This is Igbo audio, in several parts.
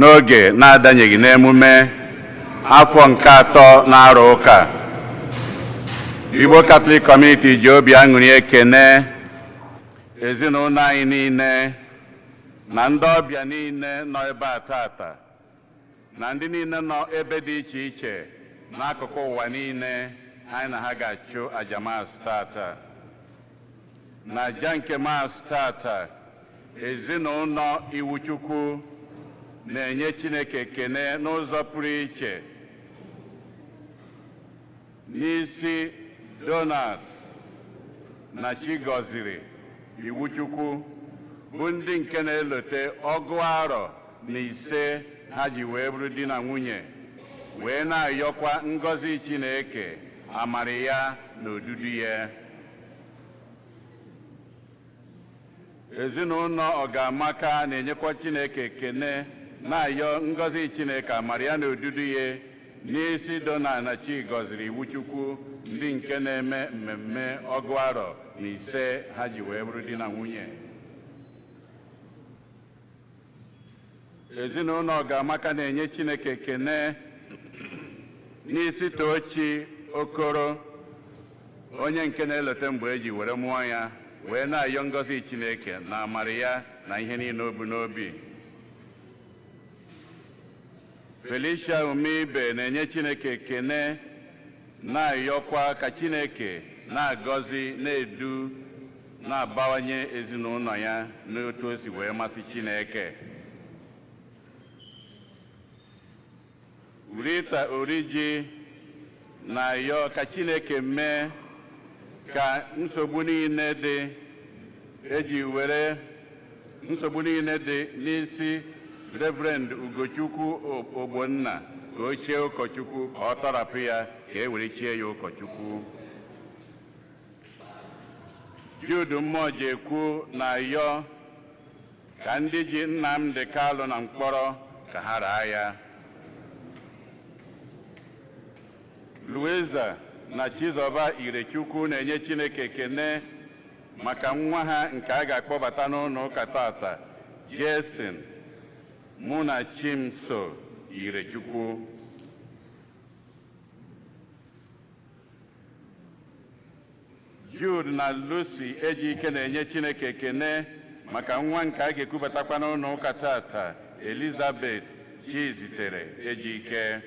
n'oge na-adanyeghị n'emume afọ nke atọ na-arụ ụka. Igbo Catholic Community ji obi aṅụrị ekene ezinụlọ anyị niile na ndị ọbịa niile nọ ebe a tata na ndị niile nọ ebe dị iche iche n'akụkụ ụwa niile anyị na ha ga-achụ aja Maasị tata. Na aja nke Maasị tata, ezinụlọ Iwu Chukwu na-enye Chineke ekene n'ụzọ pụrụ iche n'isi Donald na Chigoziri Iwu Chukwu, bụ ndị nke na-elote 15 ha ji wee bụrụ di na nwunye, wee na-ayọkwa ngọzi Chineke, amara ya na odudu ya. Ezinụlọ Ọgamaka na-enyekwa Chineke ekene na-ayọ ngọzi Chineke, amara ya na odudu ya n'isi Donald na Chigoziri Iwu Chukwu, ndị nke na-eme mmemme 15 ha ji wee bụrụ di na nwunye. Ezinụlọ Ọgamaka na-enye Chineke ekene n'isi Tochi Okoro, onye nke na-elote mgbe eji were mụọ ya, wee na-ayọ ngọzi Chineke na amara ya na ihe niile o bu n'obi. Felicia Umibe na-enye Chineke ekene na-ayọkwa ka Chineke na-agọzi, na-edu, na-abawanye ezinụlọ ya n'otu o si wee masị Chineke. Rita Oriji na-ayọ ka Chineke mee ka nsogbu niile dị n'isi Reverend Ugochukwu Ogbonna ka o chie ụkọchukwu, ka ọ tọrapụ ya ka e were chie ya ụkọchukwu. Jude Mmojekwu na-ayọ ka ndị ji Nnamdi Kalụ na mkpọrọ ka ha raa ya. Luiza na Chizoba Irechukwu na-enye Chineke ekene maka nwa ha nke a ga-akpọbata n'ụlọ ụka tata, Jason Munachimso Irechukwu. Jude na Lucy Ejike na-enye Chineke ekene maka nwa nke a ga-ekubatakwa n'ụlọ ụka tata, Elizabeth Chizitere Ejike.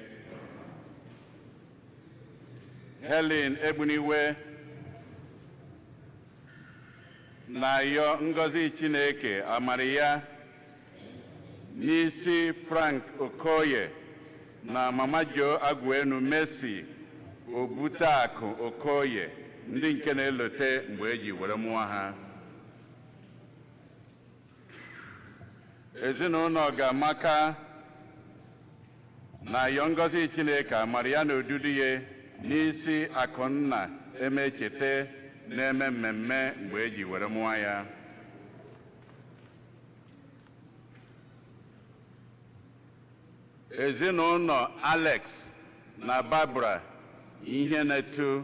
Helen Egbuniwe na-ayọ ngọzi Chineke, amara ya n'isi Frank Okoye na Mama Jo Agwenu Mercy Obuteakụ Okoye, ndị nke na-elote mgbe eji were mụọ ha. Ezinụlọ Ọgamaka na-ayọ ngọzi Chineke, amara ya na odudu ya n'isi Akụnna Emechete na-eme mmemme mgbe eji were mụọ ya. Ezinụlọ Alex na Barbara Ihenetu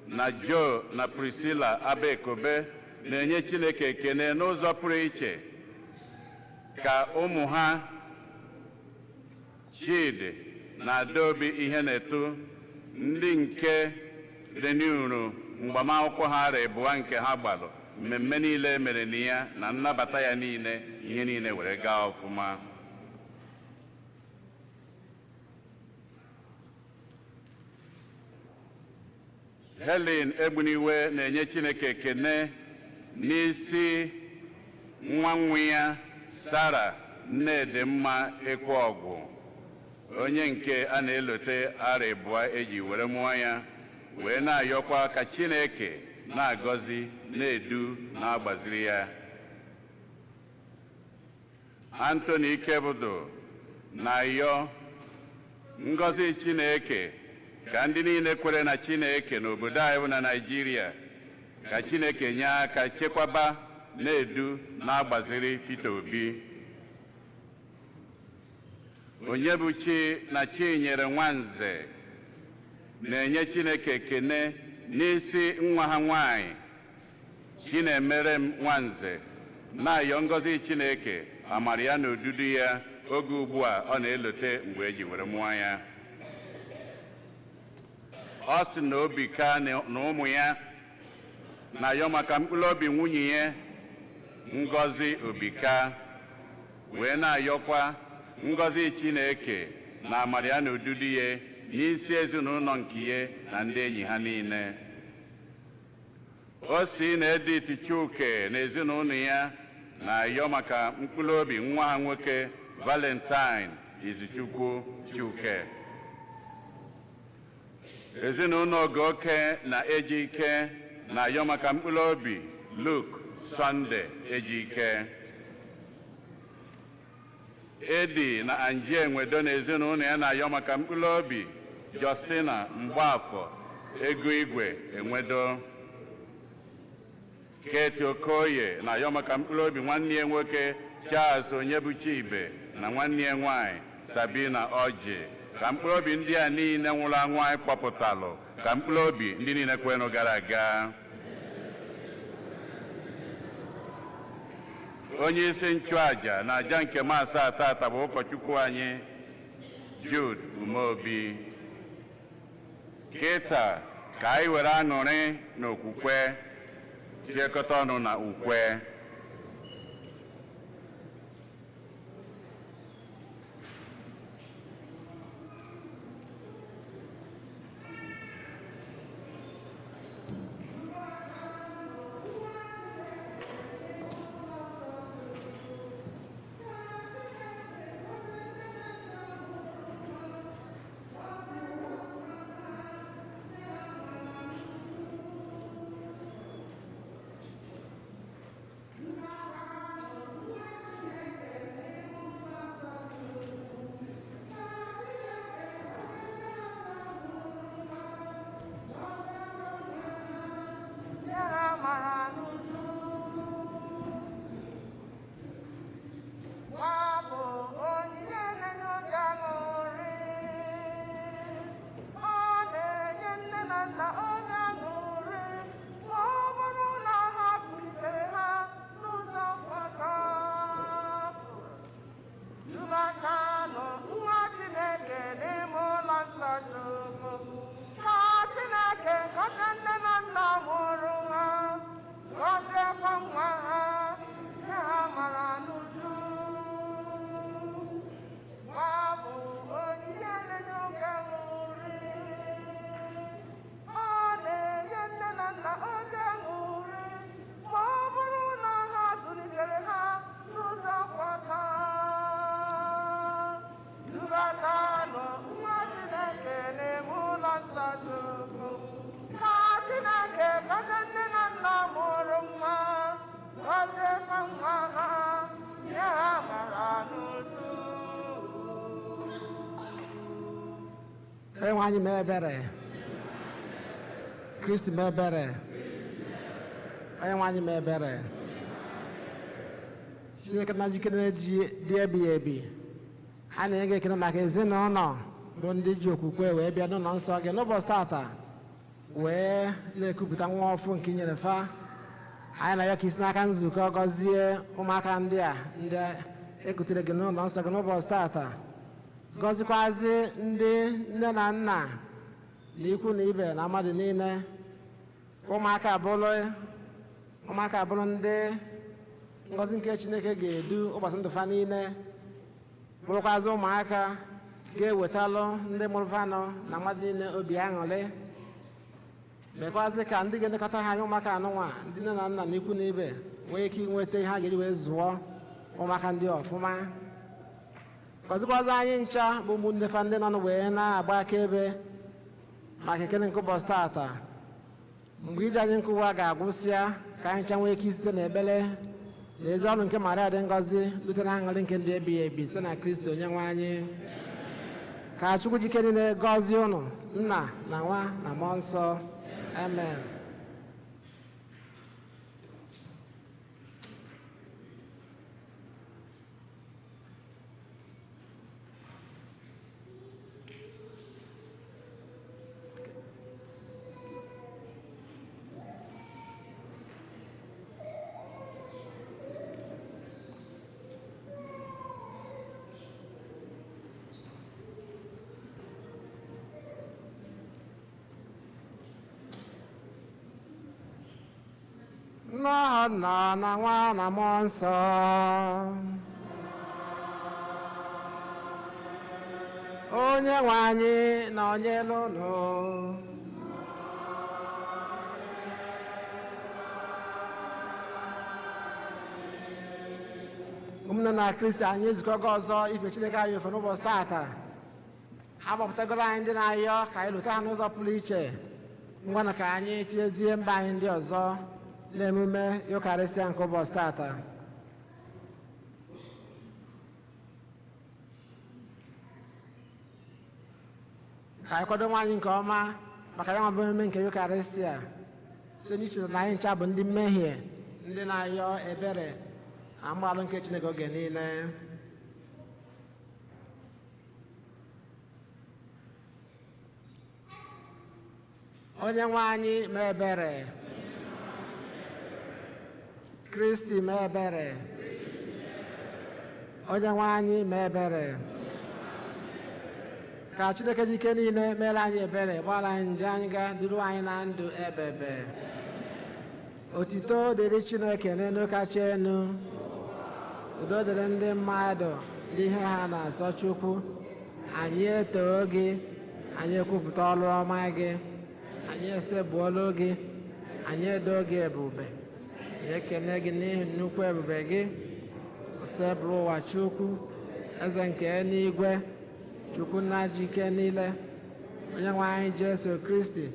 na Joe na Priscilla Abekobe na-enye Chineke ekene n'ụzọ pụrụ iche ka ụmụ ha Chidi na Adaobi Ihenetu, ndị nke renuru mgbamakwụkwọ ha abụọ nke ha gbalụ, mmemme niile mere na ya na nnabata ya niile, ihe niile were gaa ọfụma. Helen Egbuniwe na-enye Chineke ekene n'isi nwa nwa ya Sara Nnedimma Ekweọgwụ, onye nke a na-elote 2 eji were mụọ ya, wee na-ayọkwa ka Chineke na-agọzi, na-edu, na-agbaziri ya. Anthony Ikebudo na-ayọ ngọzi Chineke ka ndị niile kwere na Chineke n'obodo anyị bụ na Naịjirịa, ka Chineke nye aka chekwaba, na-edu, na-agbaziri Peter Obi. Onyebuchi na Chinyere Nwanze na-enye Chineke ekene n'isi nwa ha nwanyị Chinemerem Nwanze, na-ayọ ngọzi Chineke, amara ya na odudu ya oge ugbu a ọ na-elote mgbe eji were mụọ ya. Austin Obika na ụmụ ya na-ayọ maka mkpụrụ obi nwunye ya Ngozi Obika, wee na-ayọkwa ngọzi Chineke na amara ya na ududu ya n'isi ezinụlọ nke ya na ndị enyi ha niile. O si na Edith Chuke na ezinụlọ ya na-ayọ maka mkpụrụ obi nwa ha nwoke Valentine Izuchukwu Chuke. Ezinụlọ Ogoke na Ejike na-ayọ maka mkpụrụ obi Luke Sunday Ejike. Edi na Angie Enwedo na ezinụlọ ya na-ayọ maka mkpụrụ obi Justina Mgbafọ Ego Igwe Enwedo. Kate Okoye na-ayọ maka mkpụrụ obi nwanne ya nwoke Charles Onyebuchibe na nwanne ya nwanyị Sabina Oji, ka mkpụrụ obi ndị a niile nwụrụ anwụ anyị kpọpụtalụ ka mkpụrụ obi ndị niile kwenụ gara aga. Onye isi nchụaja na aja nke Maasa tata bụ ụkọchukwu anyị Jude Umeobi. Kịta ka anyị were aṅụrị na okwukwe tiekọta ọnụ na ukwe. Enwanyi mebere Kristi mebere enwanyi mebere Chineke na jikere dị ebighị ebi. A na-enye ekele maka ezinụlọ bụ ndị ji okwukwe wee bịa n'ụlọ nsọ gị n'ụbọchị tata wee na-ekwupụta nwa ọfụ nke inyere fa. Anyị na-ayọ ka isi n'aka nzukọ gọzie ụmụaka ndị a ndị ekutere gị n'ụlọ nsọ gị n'ụbọchị tata. Gọzikwazi ndị nne na nna na ikwu na ibe na mmadụ niile. Ụmụaka abụrụ ndị ngọzi nke Chineke ga-edu ụbọchị ndụ fa niile, bụrụkwazị ụmụaka ga-ewetalụ ndị mụrụ fanụ na mmadụ niile obi aṅụrị. Mekwazị ka ndị ga-elekọta ha anya ụmụaka anụnwa ndị nne na nna na ikwu na ibe nwee ike inweta ihe ha ga-eji wee zụọ ụmụaka ndị ọfụma. Gọzikwazị anyị ncha bụ ụmụnne fa ndị nọ wee na-agba akaebe maka ekele nke ụbọchị tata. Mgbe ije anyị nkụwa ga-agwụsịa ka anyị ncha nwee ike isite n'ebele na ezi ọrụ nke Maria dị ngọzi lute na aṅụrị nke ndị ebighị ebi site na Kristi Onyenwe anyị. Ka Chukwu jike niile gọzie unu, Nna na Nwa na Mmụọ Nsọ. Amen. Nna na Nwa na Mmụọ Nsọ. Onye nwe anyị nọnyere unu. Ụmụnne na Kristi, anyị ezukọgo ọzọ ife Chineke anyị ofe n'ụbọchị taata. Ha gbapụtagoro anyị ndị na-ayọ ka anyị lụta ha n'ụzọ pụrụ iche. Ngwanụ ka anyị tinyezie mba anyị ndị ọzọ n'emume Eucharistia nke ụbọchị taata. Ka anyị kwado nwaanyị nke ọma maka ya nwa bụ emume nke Eucharistia site n'icheta na anyị ncha bụ ndị mmehie, ndị na-ayọ ebere na mgbalụ nke Chineke oge niile. Onye nwe anyị mee ebere. Kristi mee ebere. Onye nwe anyị mee ebere. Ka Chineke ji ike niile meere anyị ebere, gbaara anyị nje anyị ga duru anyị na ndụ ebebe. Otito dịrị Chineke n'elu kacha enu. Udo dịrị ndị mmadụ ndị ihe ha na-asọ Chukwu. Anyị etoo gị, anyị ekwupụta ọrụ ọma gị, anyị esebuola gị, anyị edo gị ebube, anyị ekele gị n'ihi nnukwu ebube gị. Sebụrụ ụwa Chukwu, eze nke eluigwe, Chukwu nna ji ike niile, onye nwe anyị Jesu Kristi,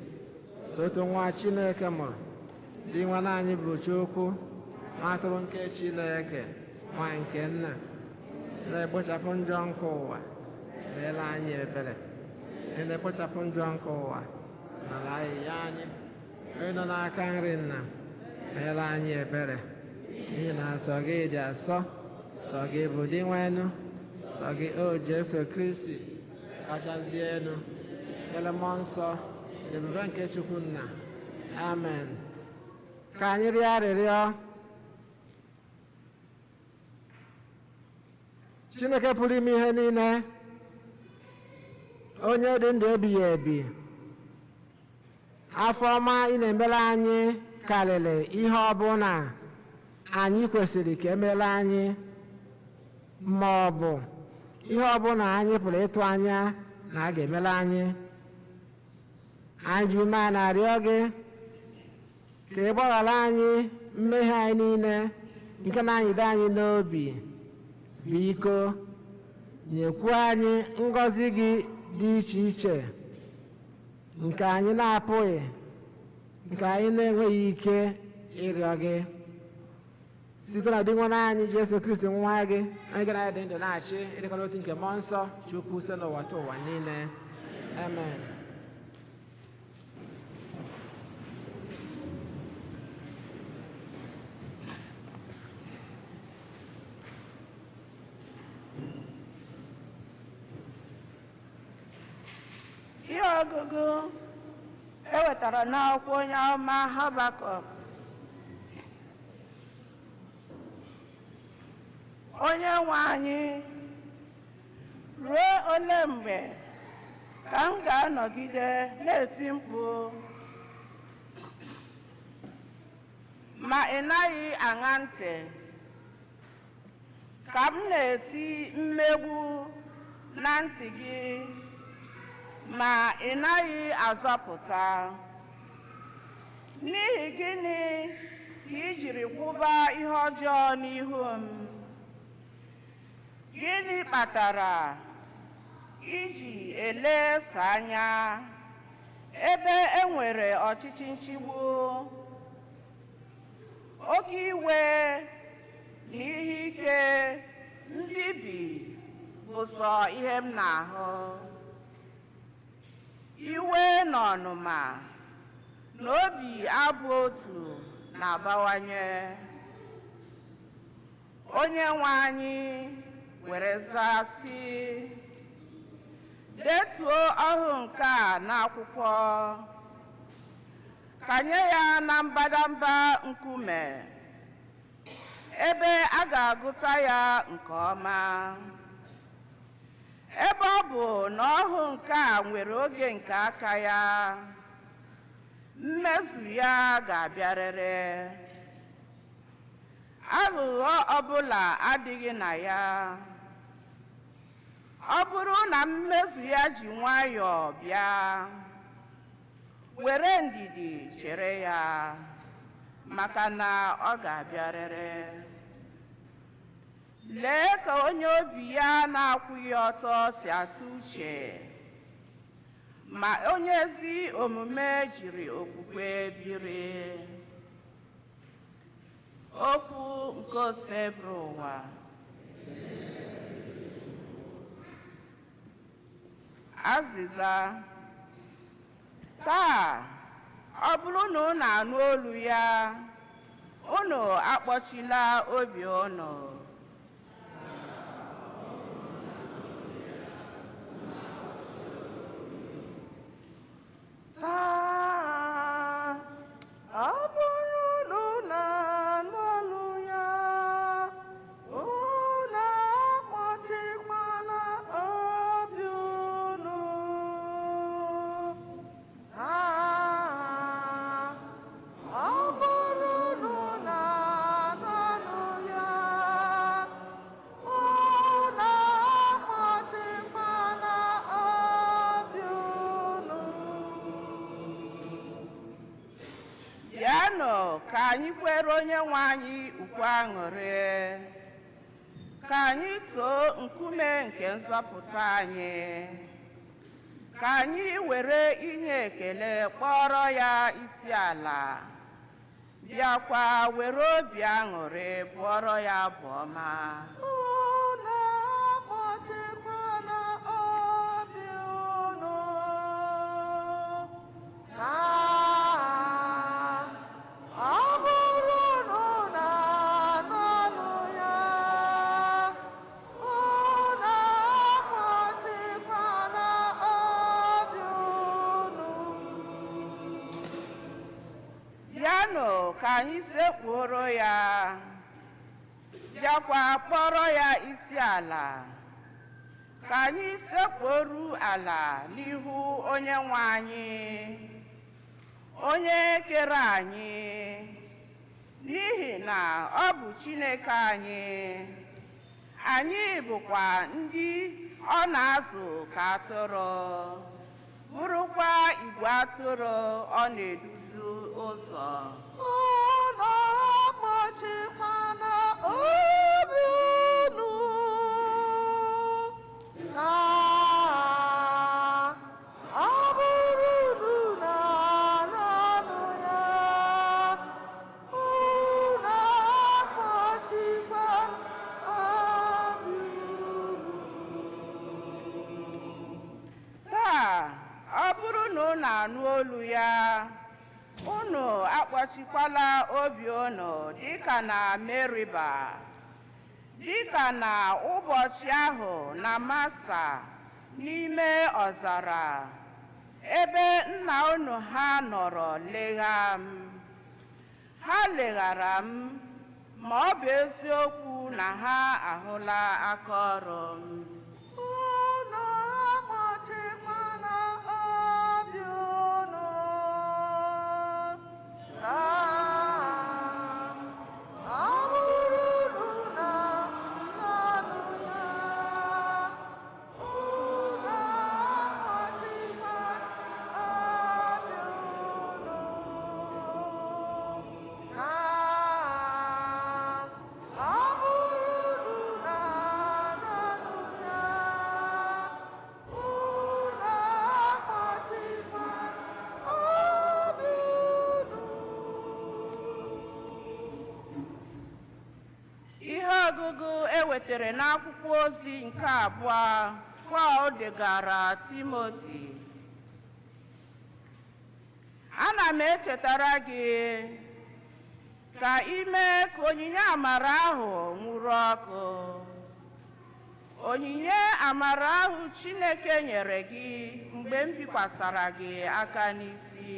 sotu nwa Chineke mụrụ, dị nwa anyị bụ Chukwu, nwa atụrụ nke Chineke, nwa nke nna, na-ekpochapụ njọ nke ụwa, meere anyị ebere. Na-ekpochapụ njọ nke ụwa, n'ala ahịhịa anyị, onye nọ n'aka nri nna, meere anyị ebere. N'ihi na sọ gị dị asọ, sọ gị bụ dị nwenu, sọ gị o Jesu Kristi kachasị elu, ele Mmụọ Nsọ, ebube nke Chukwu nna. Amen. Ka anyị rịọ arịrịọ. Chineke pụrụ ime ihe niile, onye dị ndụ ebighị ebi, afọ ọma ị na-emere anyị karịrị ihe ọbụla anyị kwesịrị ka emere anyị, ma ọ bụ ihe ọbụla anyị pụrụ ịtụ anya na a ga-emere anyị. Anyị ji ume a na-arịọ gị ka ị gbaghara anyị mmehie anyị niile nke na-anyịdo anyị n'obi. Biko nyekwu anyị ngọzi gị dị iche iche nke anyị na-apụghị, nke anyị na-enweghị ike ịrịọ gị, site na dị nwa anyị Jesu Kristi nwa gị, onye gị na-adị ndụ na-achị ịdịkọ n'otu nke Mmụọ Nsọ Chukwu site n'ụwa ta ụwa niile. Amen. Ihe ọgụgụ ewetara n'akwụkwọ onye ọma Habakuk. Onye nwe anyị, ruo ole mgbe ka m ga-anọgide na-eti mkpu ma ị naghị aṅa ntị, ka m na-eti mmegbu na ntị gị ma ị naghị azọpụta? N'ihi gịnị ka ị jiri kwụba ihe ọjọọ n'ihu m? Gịnị kpatara iji elesa anya ebe e nwere ọchịchị nchigbu? Oke iwe na ihe ike mbibi bụ sọ ihe m na-ahụ. Iwe na ọnụma na obi abụ otu na-abawanye. Onye nwe anyị were zaa sị, detuo ọhụ nke a n'akwụkwọ, kanye ya na mbadamba nkume ebe a ga-agụta ya nke ọma. Ebe ọ bụ na ọhụ nke a nwere oge nke aka ya, mmezu ya ga-abịarịrị. aghụghọ ọbụla adịghị na ya. Ọ bụrụ na mmezu ya ji nwayọọ bịa, were ndidi chere ya, maka na ọ ga-abịarịrị. Lee ka onye obi ya na-akwụghị ọtọ si atụ uche, ma onye ezi omume jiri okwukwe biri. Okwu nke ose bụrụ ụwa. Azịza: taa, ọ bụrụ na unu anụ olu ya, unu akpọchila obi unu. Taa, ọ bụrụ na unu anụ olu ya, unu akpọchikwala obi unu. Taa, ọ bụrụ na unu anụ olu ya, unu akpọchikwala obi unu. Bịanụ ka anyị kwere Onyenwe anyị ukwe aṅụrị, ka anyị too nkume nke nzọpụta anyị, ka anyị were inye ekele kpọrọ ya isi ala, bịakwa were obi aṅụrị bụọrọ ya abụ ọma. Unu akpọchikwala obi unu. Ọ bụrụ na unu anụ olu ya, unu akpọchikwala obi unu. Bịanụ ka anyị sekpuoro ya, bịakwa kpọrọ ya isi ala, ka anyị sekpuoru ala n'ihu Onyenwe anyị, onye kere anyị, n'ihi na ọ bụ Chineke anyị. Anyị bụkwa ndị ọ na-azụ ka atụrụ, bụrụkwa igwe atụrụ ọ na-eduzi ụzọ. Unu akpọchikwala obi unu. Taa, ọ bụrụ na unu anụ olu ya, unu akpọchikwala obi unu. Taa, ọ bụrụ na unu anụ olu ya, unu akpọchikwala obi unu dịka na Meriba, dịka na ụbọchị ahụ na Masa n'ime ọzara, ebe nna unu ha nọrọ legha m. Ha leghara m, ma ọ bụ eziokwu na ha ahụla aka ọrụ m. Unu akpọchikwala obi unu. Ọ bụrụ na unu anụ olu ya, unu akpọchikwala obi unu. Taa, ọ bụrụ na unu anụ olu ya, unu akpọchikwala obi unu. Ihe ọgụgụ ewetara n'akwụkwọ ozi nke abụọ Pọl degara Timoti. Ana m echetara gị ka ime ka onyinye amara ahụ nwụrụ ọkụ, onyinye amara ahụ Chineke nyere gị mgbe m bikwasara gị aka n'isi.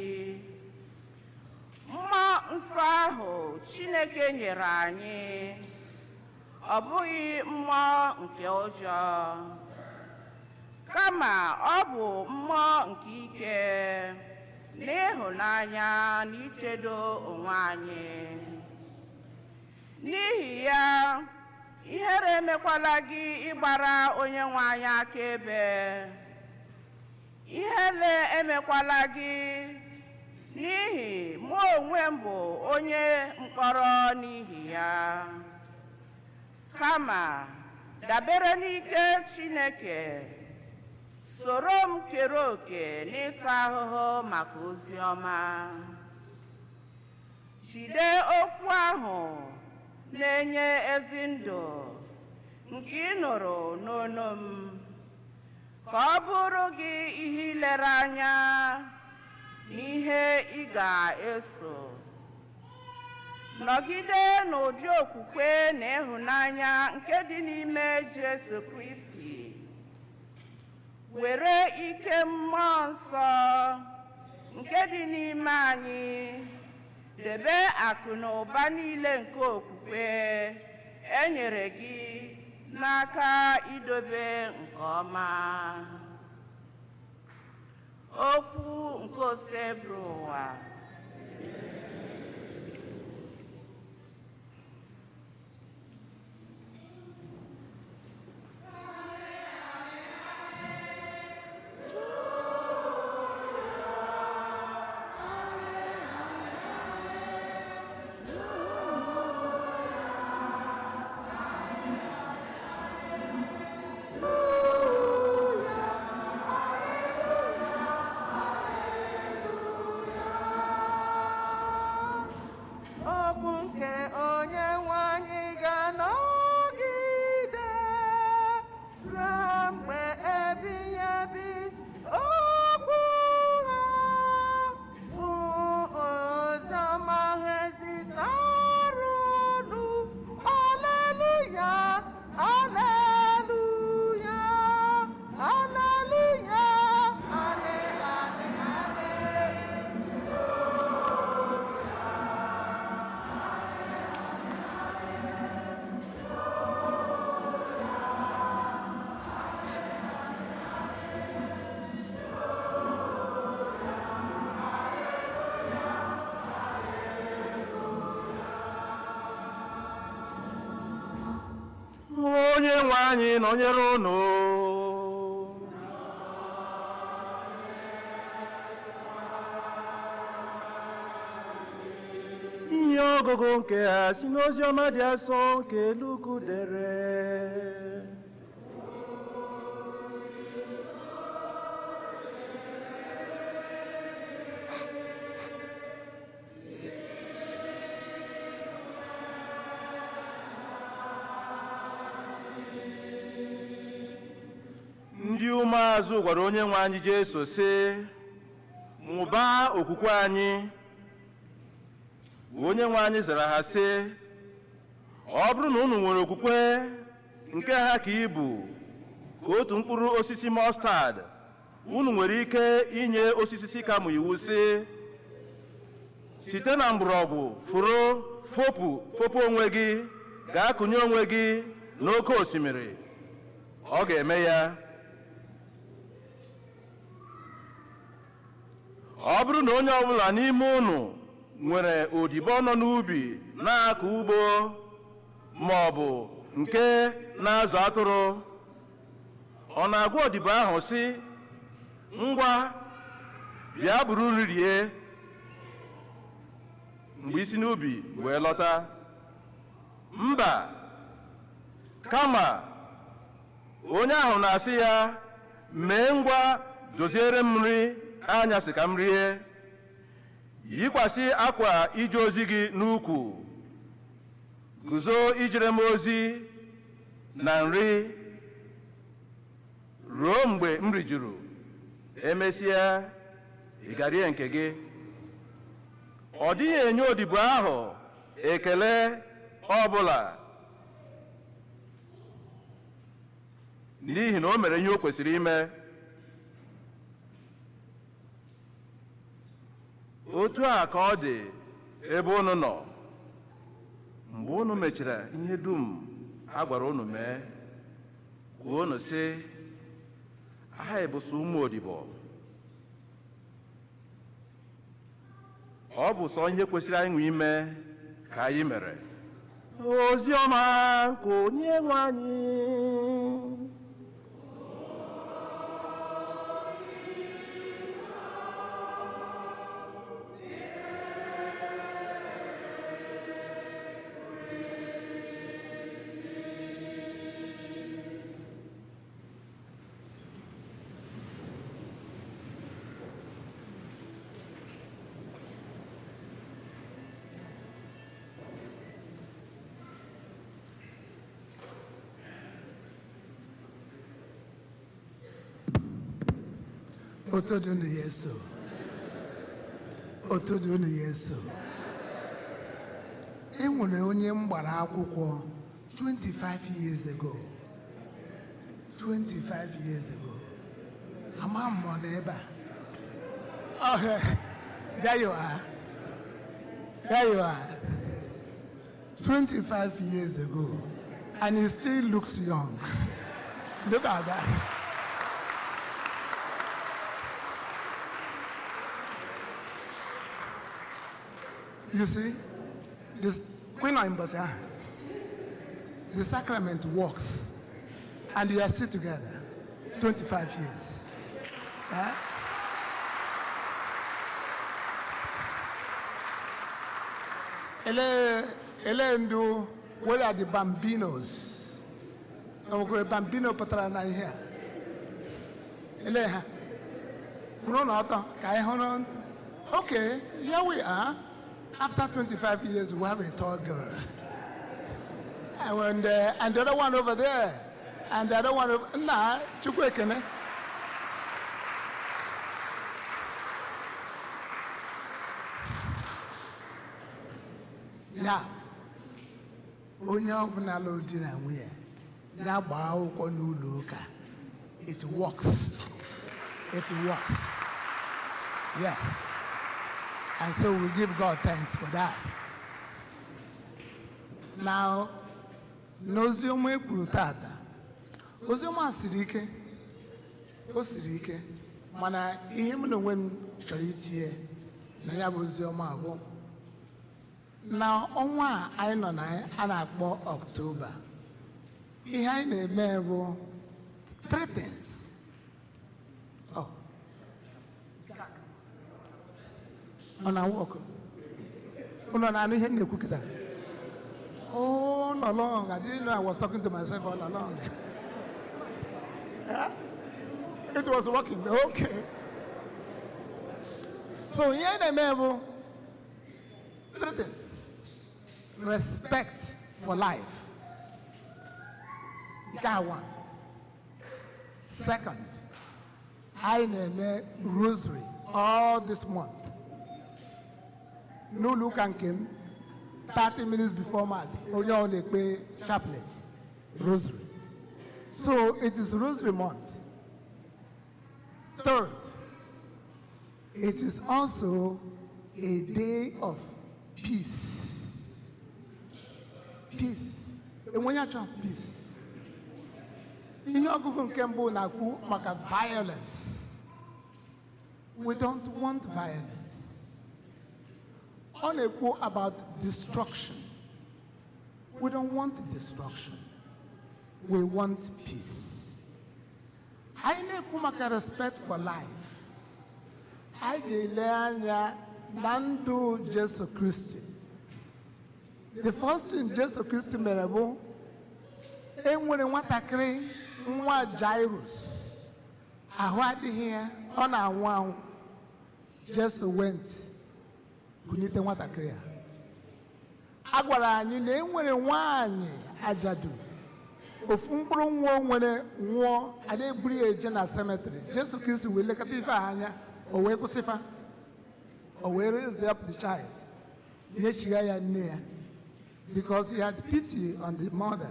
Mmụọ nsọ ahụ Chineke nyere anyị, ọ bụghị mmụọ nke ụjọ, kama ọ bụ mmụọ nke ike, n'ịhụnanya na ichedo onwe anyị. n'ihi ya ihere emekwala gị ịgbara Onyenwe anyị akaebe, ihere emekwala gị n'ihi mụ onwe m bụ onye mkpọrọ n'ihi ya. Kama dabere n'ike Chineke, soro m kere oke n'ịta ahụhụ maka ozi ọma. Jide okwu ahụ na-enye ezi ndụ nke ị nụrụ n'onu m, ka ọ bụrụ gị ihe ilere anya n'ihe ị ga-eso. Nọgide n'ụdị okwukwe na ịhụnanya nke dị n'ime Jesu Kristi. Were ike Mmụọ Nsọ nke dị n'ime anyị debe akụ na ụba niile nke okwukwe e nyere gị n'aka idobe nke ọma. Okwu nke oseburu ụwa. Onyenwe anyị nọnyere unu. Ihe ọgụgụ nke a si n'ozi ọma dị asọ nke Luku dere. Ndị ụmụazụ gwara Onyenwe anyị Jesu sị, mụbaa okwukwe anyị. Onyenwe anyị zara ha sị, ọ bụrụ na unu nwere okwukwe nke ha ka ibu ka otu mkpụrụ osisi mọstad, unu nwere ike inye osisi sikamụ iwu sị, site na mgbọrọgwụ fụrụ fopụ onwe gị, gaa kụnye onwe gị n'oké osimiri, ọ ga-eme ya. Ọ bụrụ na onye ọbụla n'ime unu nwere odibo nọ n'ubi na-akọ ugbo ma ọ bụ nke na-azụ atụrụ, ọ na-agwa odibo ahụ sị, ngwa bịa buru nri rie, mgbe isi n'ubi wee lọta? Mba, kama onye ahụ na-asị ya, mee ngwa doziere m nri anyasị ka m rie, yikwasị akwa ije ozi gị n'ukwu, guzo ijere m ozi na nri ruo mgbe m rijuru, emesịa ị ga-rie nke gị. Ọ dịghị enye odibo ahụ ekele ọbụla n'ihi na o mere ihe o kwesịrị ime. Otu a ka ọ dị ebe unu nọ mgbe unu mechara ihe dum a gwara unu mee, kwuo unu sị, anyị bụ sọ ụmụ odibo. Ọ bụ sọ ihe kwesịrị anyị ime ka anyị mere. ozi ọma nke Onyenwe anyị. Otodunu Yesu. Otodunu Yesu. Enwere onye mgbara akwụkwọ 25 years ago. 25 years ago. Ama m nọ n'ebe a. Oh, there you are. There you are. 25 years ago. And he still looks young. Look at that. You see, this Queen Ambassador, the sacrament works, and you are still together, 25 years. Huh? Ele where are the bambinos? Bambino patrana here. Ele ha. Okay, here we are. After 25 years, we have a tall girl. And the other one over there. And the other one over there. Nah, Chukwekene. Now, onye ọbụla lụrụ di na nwunye ya gbaa akwụkwọ n'ụlọ ụka. It works. It works. Yes. And so we give God thanks for that. Now, n'oziọma ekwuru tata, oziọma siri ike, o siri ike, mana ihe m n'onwe m chọrọ itinye na ya bụ oziọma abụ na ọnwa a anyị nọ na a na-akpọ Ọktoba. Ihe anyị na-eme bụ 3 things. Oh. On our walk. Oh, no long. I didn't know I was talking to myself all along. Yeah? It was working. Okay. So here the Bible, 3 things. Respect for life. That one. Second, I name rosary all this month. No look and came 30 minutes before Mass. Only pay chaplet, rosary. So it is rosary month. Third, it is also a day of peace. Peace. And when you talk peace, in your Google Kembo Naku maka violence. We don't want violence. Unequal about destruction. We don't want destruction. We want peace. I need respect for life. I learn Nando Jesus Christ. The first thing Jesus Christ merebo. And when I want to create one Jairus, I had here on our one just went. Kunite nwata kriya. Agwara anyị na enwere nwaanyị ajadu. Ofu mkpụrụ nwa nwere nwụọ adeburu eje na cemetery. Jesu Kristi wee lekọta ife anya o wee kwụsịfa. O wee raise up the child. Ihe chiga ya nne ya. Because he had pity on the mother.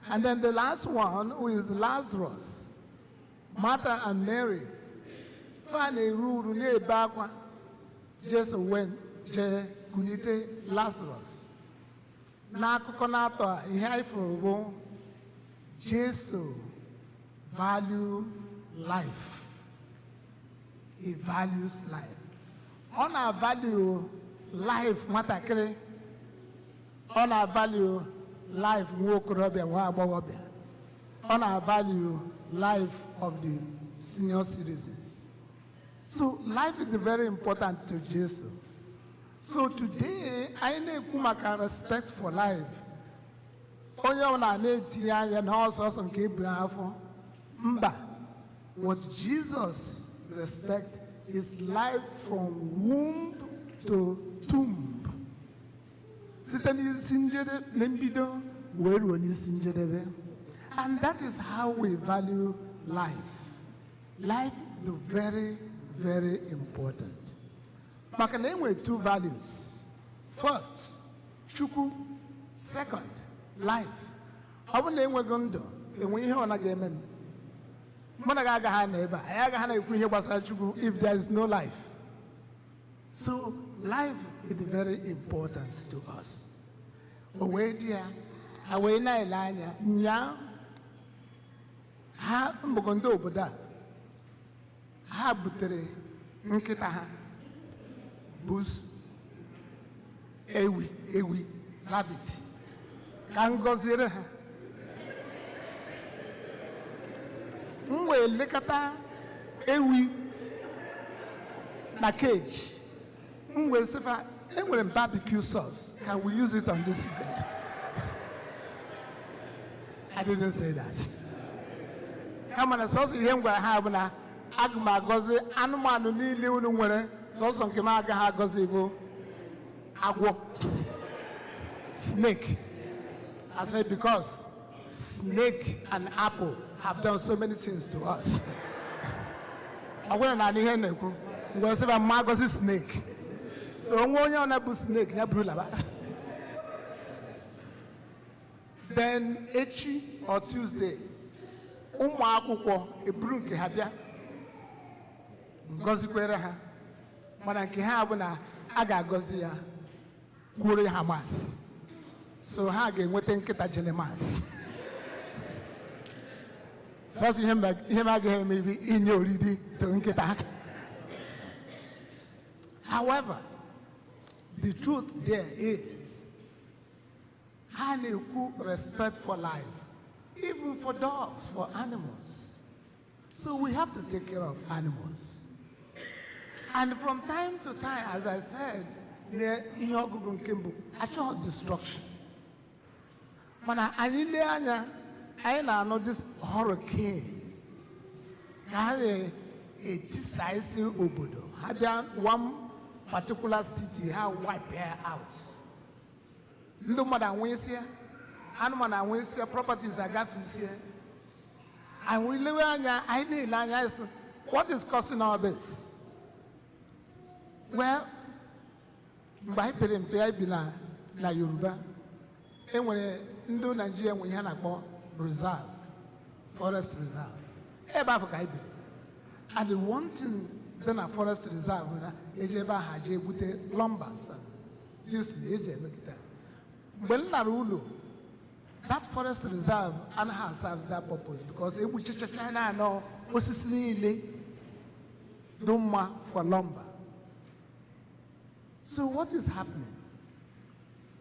And then the last one, who is Lazarus, Martha and Mary. Fa na-eru na-ebe akwa. Just went to kunite Lazarus. N'akụkọ na-atọ a ihe anyị fụrụ bụ Jesu value life. He values life. Ọ na-value life nwatakịrị On our value life, on our value life of the senior citizens. So life is very important to Jesus. So today, I need to respect for life. What Jesus respects is life from womb to tomb. And that is how we value life. Life is very, very important. With two values. First, Chukwu. Second, life. If there is no life. So life is very important to us. Ha mbokondo obodo ha butere nkịta ha bus ewi rabbit ka ngozire ha mwe lekata ewi na cage mwe sefa enwere barbecue sauce. Can we use it on this event? I didn't say that. Come on, sauce here we have na agma gozi anumanu niile unu nwere sauce nke ma aga ha gozi bụ agwo snake. I said because snake and apple have done so many things to us. I want na ihe na-ekwu ngo se ba ma gozi snake. So onye na bu snake ya buru laba. Then echi or Tuesday ụmụ akwụkwọ eburu nke ha bịa ngozikwere ha mana nke ha bụ na a ga-agọzi ya kwuru ha mas so ha ga-enweta nkịta jene mas sọsọ ihe m agaghị emebi inye oriri to nkịta. However, the truth there is ha na-ekwu respect for life. Even for dogs, for animals. So we have to take care of animals. And from time to time, as I said, I show destruction. When I know this hurricane, a decisive obodo. One particular city, how wipe her out. No more than Wednesday. Animal and waste properties are here. And we live in what is causing all this? Well, by the na Yoruba, and when Indo Nigeria we have a reserve, forest reserve. And the one thing then a forest reserve is about lumber. Just the that forest reserve and has served that purpose because it will just know for lumber. So what is happening?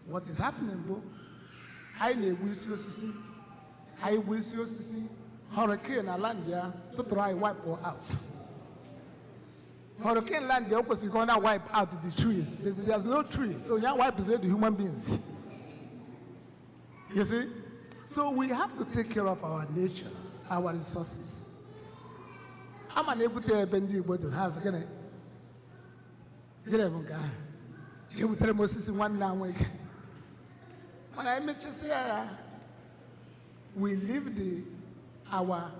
What is happening, bro? I wish you see hurricane land here to try wipe out. Hurricane land the opposite gonna wipe out the trees. There's no trees, so you wipe the human beings. You see? So we have to take care of our nature, our resources. I'm unable to bend you to house again. You will tell Moses in 1 week. When I make you say, we leave our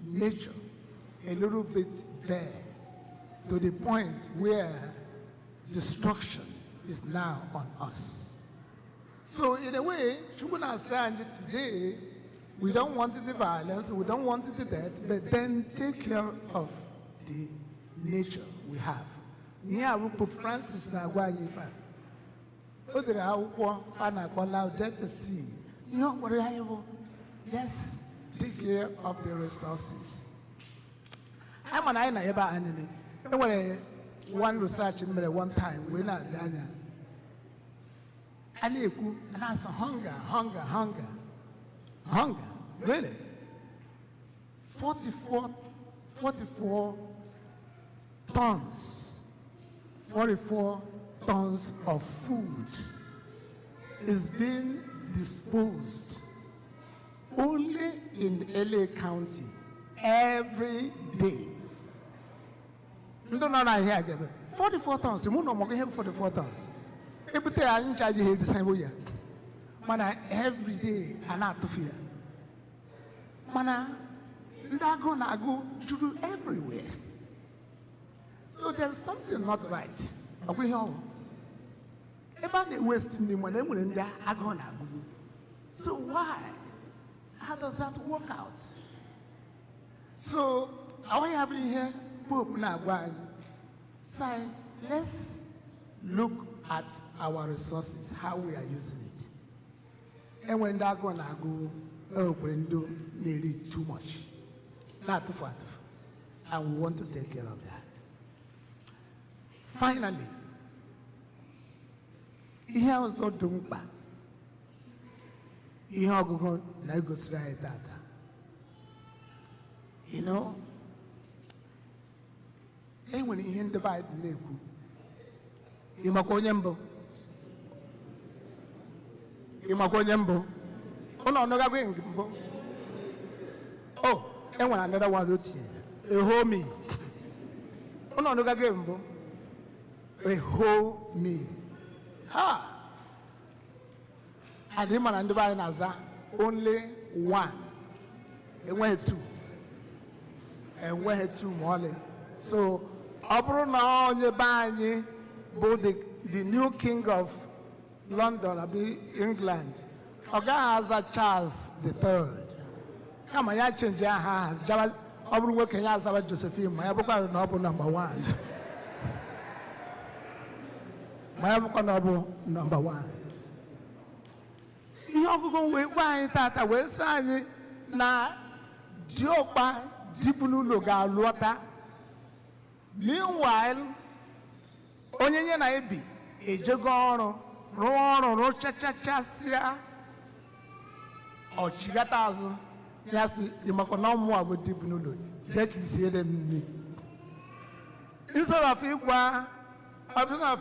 nature a little bit bare to the point where destruction is now on us. So in a way, today, we don't want the violence, we don't want the death, but then take care of the nature we have. Here we put Francis Nagwayifa. Other how Delta Sea. You know what I have? Yes, take care of the resources. I'm an enemy. One research in one time, we're not And that's hunger, hunger, hunger. Hunger, really. 44 tons, 44 tons of food is being disposed only in LA County every day. You don't know that here again. 44 tons, you know more than 44 tons. Every day I charge you the same way. Man, every day I not to fear. Man, that gonna go through everywhere. So there's something not right. Okay, how? About the wasting the money when they are gonna go. So why? How does that work out? So I have here Pope Nagwan say, let's look at our resources, how we are using it. And when that gonna go, oh, when do nearly too much. Not too far. And we want to take care of that. Finally, ihe ọzọ dị mkpa ihe ọgụgụ na-egosiri anyị tata. You know, enwere ihe ndị Baịbụl na-ekwu. Ịmakwa onye mbụ? Ịmakwa onye mbụ? Ụnụ ọnụgagwe nke mbụ? Oh, enwere another one routine. A homie. Ụnụ ọnụgagwe mbụ? A whole meal. Ha! And him and the Naza only one. And we had two. And we had two more. So, Abro now on your bany, both the new king of London, England, Oga has a Charles III. Come on, I change your hands. Abro working as about Josephine, my book number one. My number one. Ihe ọgụgụ wee gwa anyị tata wee sị anyị na diokpa dịbụ n'ụlọ ga-alọta. Meanwhile, onye nye na ebi ejego ọrụ rụọ ọrụ rụchachachasịa ọchịgata azụ ya sị ịmakwa na ọmụ abụ dịbụ n'ụlọ jee ka isiere m nri. Instead of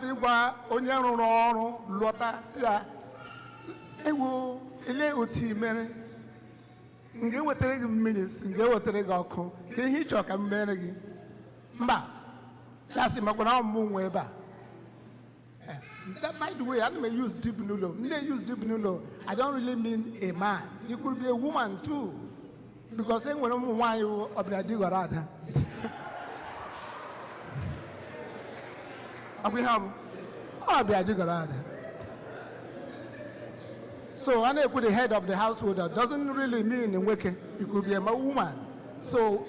ịgwa onye rụrụ ọrụ lọta si ya ewu ele otu mere nga ewetara gị mmiri nga ewetara gị ọkụ ka ihe ịchọ ka m mere gị mba ya sị makwa na ọmụmụ nwe ebe a. By the way, I don't use deep noodle. When I use deep noodle, I don't really mean a man. It could be a woman too, because when I'm one, you are we have so when I put the head of the household, that doesn't really mean in wake. It could be a woman. So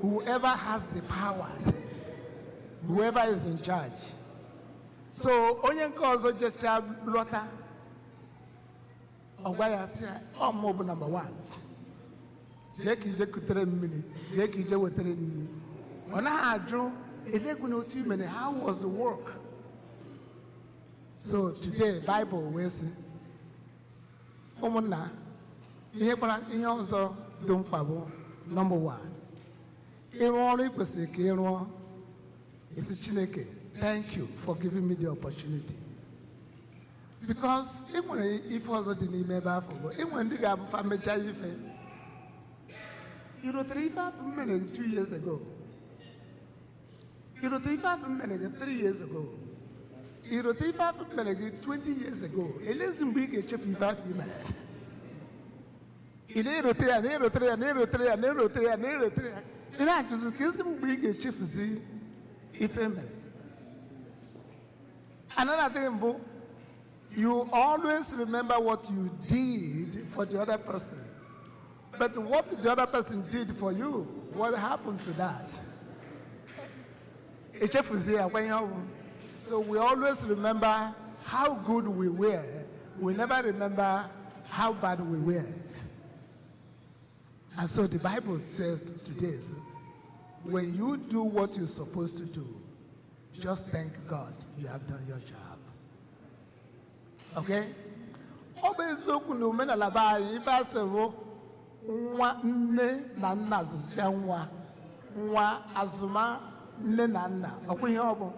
whoever has the powers, whoever is in charge. So onye cause just blotter. Ogwaya say, "Oh, mob number one. Jeki jekutere mini. Jeki jewetere mini. Ona adro. How was the work? So today, Bible will say, number one. Thank you for giving me the opportunity. Because if I was a member for even the family child, you wrote 2 years ago. He wrote 3 years ago. He wrote 20 years ago. He listened big a chef 5 years. He wrote 3 and he wrote 3 and he wrote 3 and he wrote 3 and he wrote 3. He just kills him big a chef see if another thing, you always remember what you did for the other person. But what the other person did for you, what happened to that? So we always remember how good we were. We never remember how bad we were. And so the Bible says today, when you do what you're supposed to do, just thank God you have done your job. Okay? Obezoku no menala ba ife asewo nwa nne na nna azụzịa nwa azụma nne na nna ọkwa ihe ọ bụ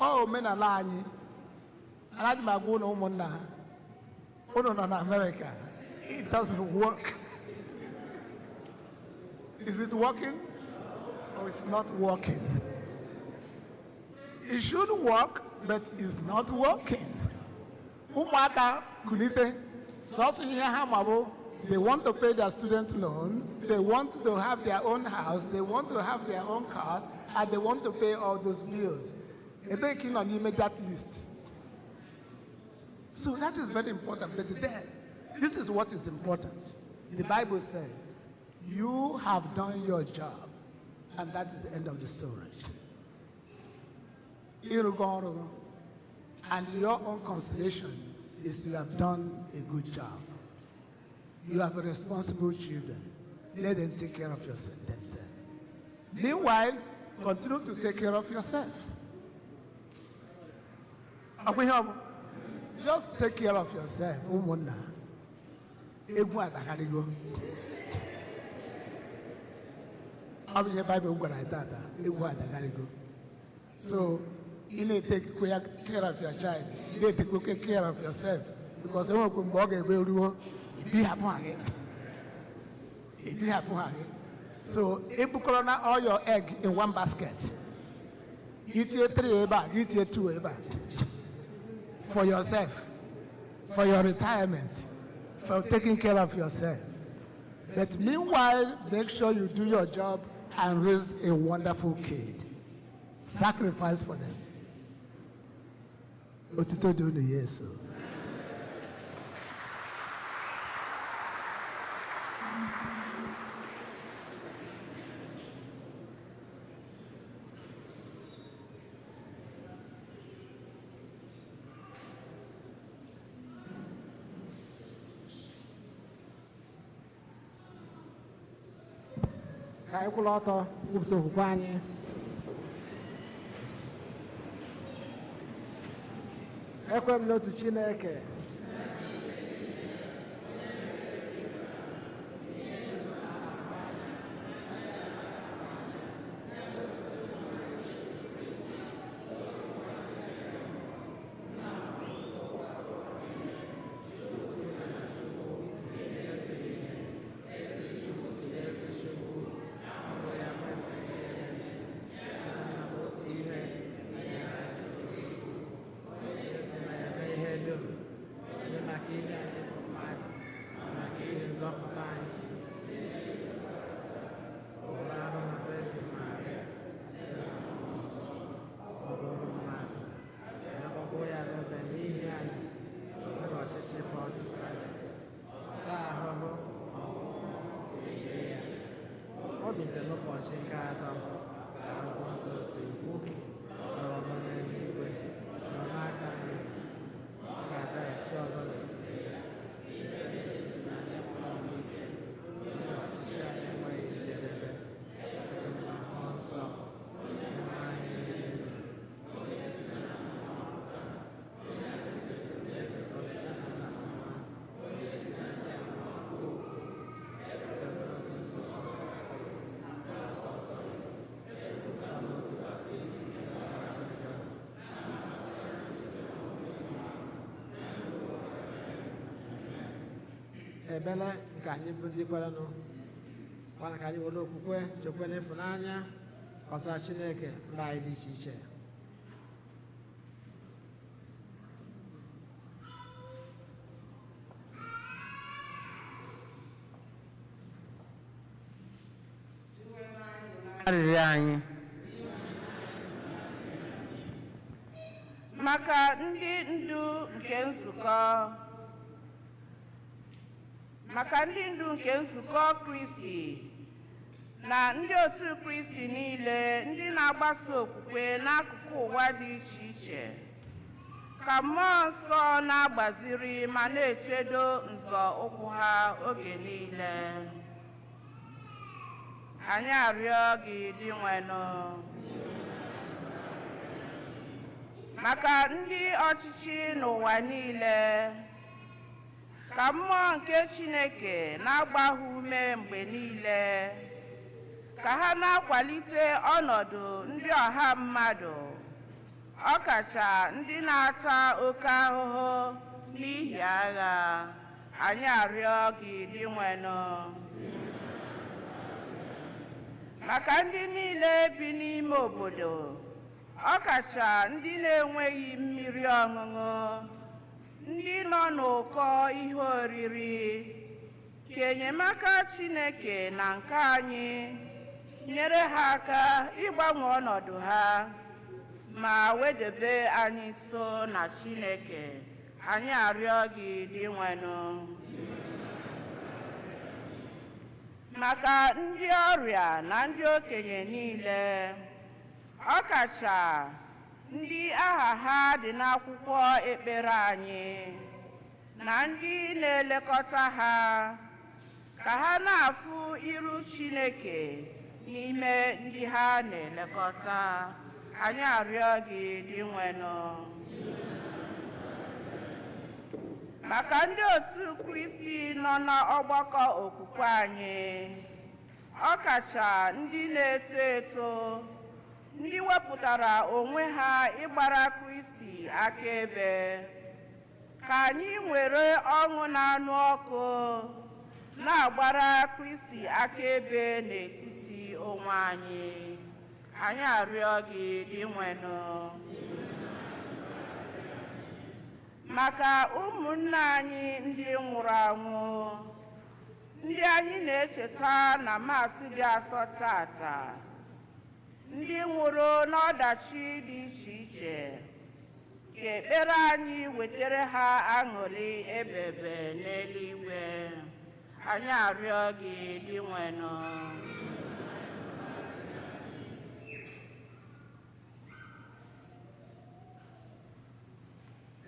omenala anyị anaghị m agwa ụlọ ụmụnna ha ụlọ nọ na America. It doesn't work. Is it working or it's not working? It should work, but it's not working. Ụmụaka kulite sọsọ ihe ha ma bụ they want to pay their student loan, they want to have their own house, they want to have their own cars, and they want to pay all those bills. They're taking on immediate list. So that is very important. But then, this is what is important. The Bible says, you have done your job, and that is the end of the story. And your own consolation is you have done a good job. You have responsible children. Let them take care of themselves. Meanwhile, continue to take care of yourself. Just take care of yourself. So, you need to take care of your child. You need to take care of yourself. Because so, if you put all your egg in one basket, you take 3 eba, you take 2 eba. For yourself, for your retirement, for taking care of yourself. But meanwhile, make sure you do your job and raise a wonderful kid. Sacrifice for them. Otito do the yes. Ka anyị kwụla ọtọ kwupụta okwukwe anyị. Ekwe m n'otu Chineke. Ebele nke anyị bụ ndị kwerenụ kwana ka anyị were okwukwe chekwe n'ịfụnanya gbasara Chineke mba anyị dị iche iche. Arịrịọ anyị maka ndị ndu nke nzukọ Kristi na ndị otu Kristi niile ndị na-agbasa okwukwe n'akụkụ ụwa dị iche iche ka mmụọ nsọ na-agbaziri ma na-echedo nzọ ụkwụ ha oge niile. Anyị arịọ gị dị nwenụ maka ndị ọchịchị n'ụwa niile, ka mmụọ nke Chineke na-agba ha ume mgbe niile, ka ha na-akwalite ọnọdụ ndị ọha mmadụ, ọkacha ndị na-ata oke ahụhụ n'ihi agha. Anyị arịọ gị dị nwenụ. Maka ndị niile bi n'ime obodo, ọkacha ndị na-enweghị mmiri ọṅụṅụ, ndị nọ n'ụkọ ihe oriri, ka enyemaka Chineke na nke anyị nyere ha aka ịgbanwe ọnọdụ ha ma wedebe anyị nso na Chineke. Anyị arịọ gị dị nwenụ. Maka ndị ọrịa na ndị okenye niile, ọkacha ndị aha ha dị n'akwụkwọ ekpere anyị na ndị na-elekọta ha, ka ha na-afụ iru Chineke n'ime ndị ha na-elekọta. Anyị arịọ gị dị nwenụ. Maka ndị otu Kristi nọ n'ọgbakọ okwukwe anyị, ọkacha ndị na-eto eto, ndị wepụtara onwe ha ịgbara Kristi akaebe, ka anyị were ọṅụ na-anụ ọkụ na-agbara Kristi akaebe n'etiti onwe anyị. Anyị arịọ gị dị nwenụ. Maka ụmụnne anyị ndị nwụrụ anwụ, ndị anyị na-echeta na Maasị dị asọ tata, ndị nwụrụ n'ọdachi dị iche iche, ka ekpere anyị wetara ha aṅụrị ebebe n'eluigwe. Anyị arịọ gị dị nwenụ.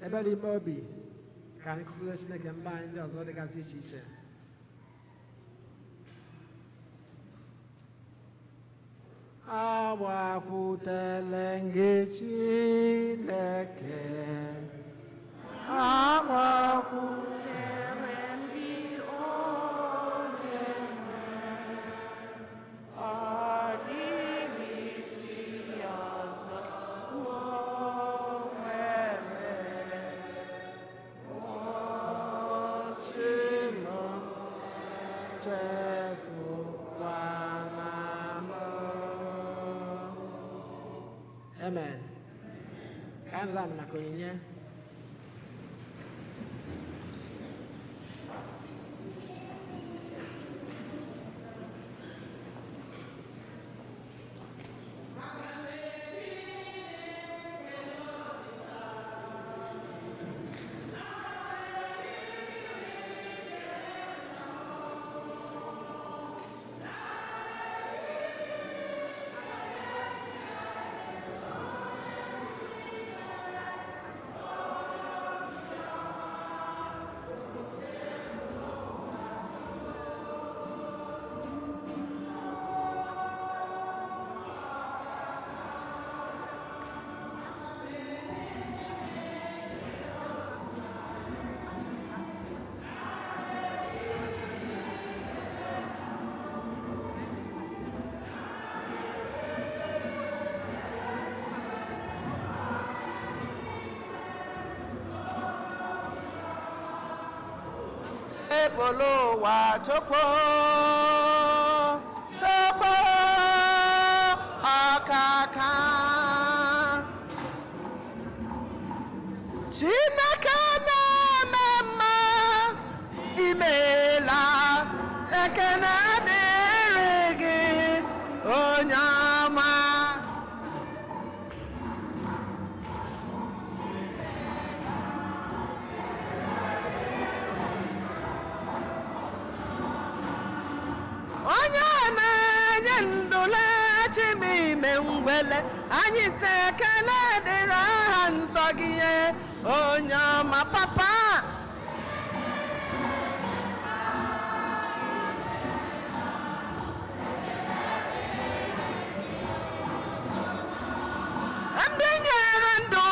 ebe dị ime obi ka anyị kụziri Chineke mba anyị ndị ọzọ dịgasị iche iche. Agbakwutele gị Chineke, agbakwutere ndị onye nwe, ọ dịghị chi ọzọ Amen. Kaanza na kwenye Ebolo wa chopo chopo akaka Chineke na-eme imela ekene dịrị gị onye ọma. Mgbele anyị si ekele dịrị aha nsọ gị onye ọma papa. Ndị nyere ndụ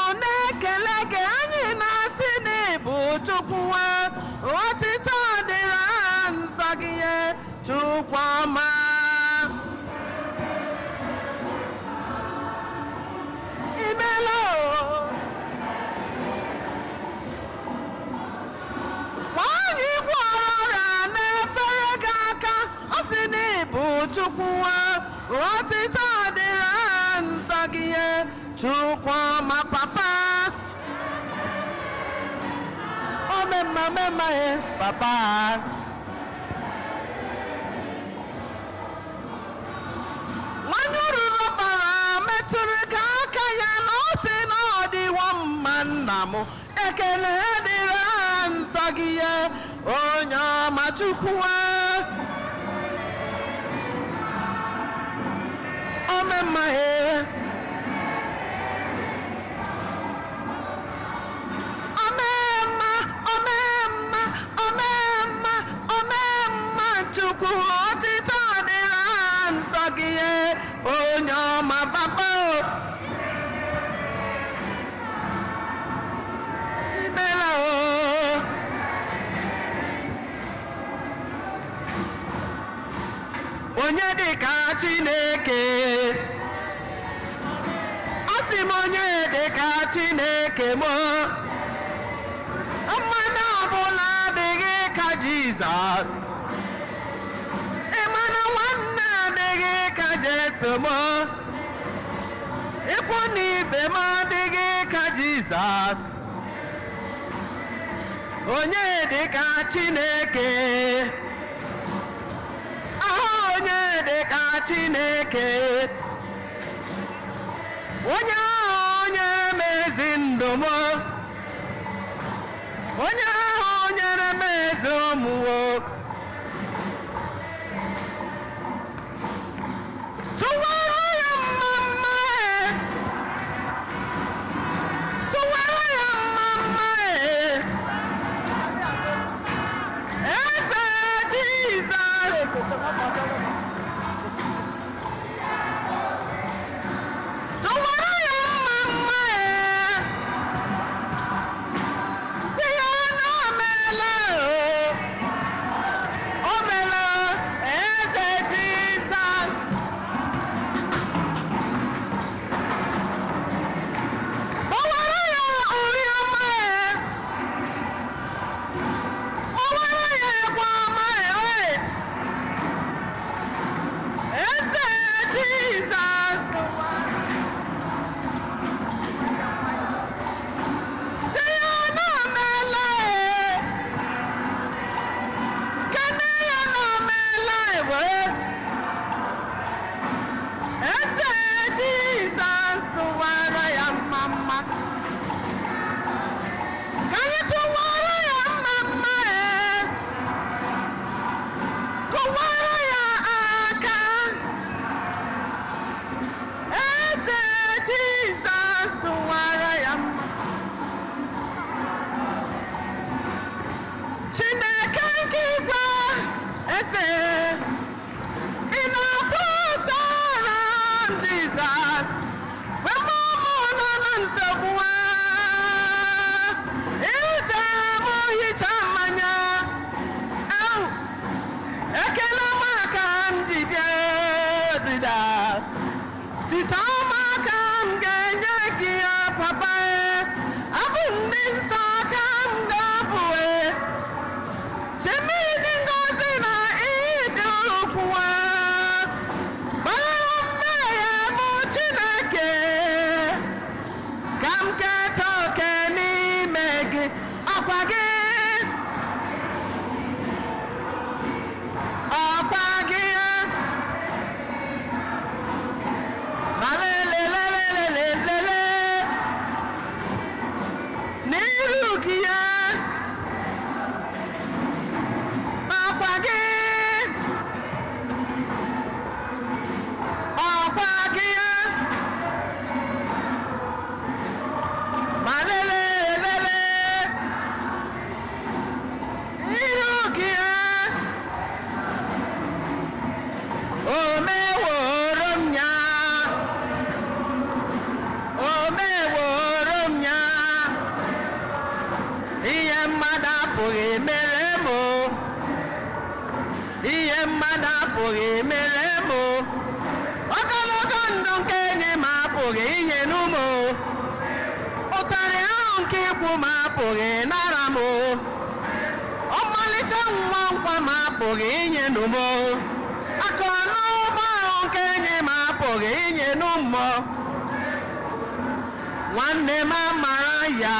Chukwuma. Imelo. Nwanyi gwara na-efere gị aka, ọ sị na ịbụ Chukwuma, otito dịrị nsọ gị, Chukwuma papa. O mema papa. Nwanyi ruru ọbara metụrụ gị aka ya na ọ sị na ọ dịwo mma nna m, ekele dịrị nsọ gị, onye ọma Chukwuma. O mema Chukwu, otito dịrị nsọ gị, onye ọma papa. Imela onye dịka Chineke, ọ sị m onye dịka Chineke m, mmanụ ọbụla adịghị ka Jizọs, ịmana nwanne adịghị ka Jesu m, ikwu na ibe m adịghị ka Jizọs. Onye dịka Chineke, ahụ onye dịka Chineke, onye ahụ onye mezi ndụ m, onye ahụ nyere m ezi ụmụ nwoke. Tụwara ya mma, tụwara ya mma, eze Jizọs. Tụwara ya mma, si ya na o meela, o meela, eze Jizọs. Gbawara ya uri ọma, gbawara ya egwu ọma, eze Jizọs. Si ya na o meela, kene ya na o meela, eze Jizọs. Tụwara ya mma, ka anyị tụwara ya mma, kụwara ya aka, eze Jizọs. Tụwara ya mma. Chineke nke igwe, eze, ị na-apụtara Jizọs mgbe ụmụ nọ na nsogbu, ite m hicha mmanya. Ekele maka m ji bịa ọdịda, tita maka m ga-enye gị ya papa, abụ ndị nsọ ka m ga-abụ, chimidi ngozi na ịdị ukwu, gbara mmehie bụ Chineke, ka m keta oke n'ime gị, ọkwa gị, ọkwa gị, ma lelelelelelele, n'iru ihe mmadụ apụghị mere m ogologo ndụ nke enyi m apụghị inye n'ụmụ ụtarị ahụ nke ikwu m apụghị nara m ọmalite nwa nkwa m apụghị inye n'ụmụ akụ n'ụgbọ ahụ nke enyi m apụghị inye n'ụmụ nwanne m amara ya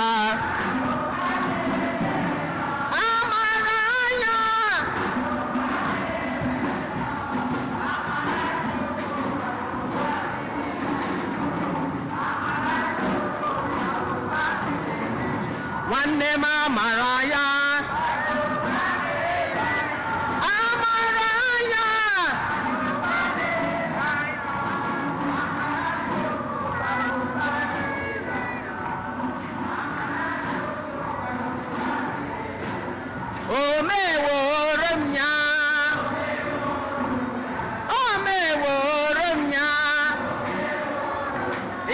nwanne m amara ya amara ya o meworo m ya o meworo m ya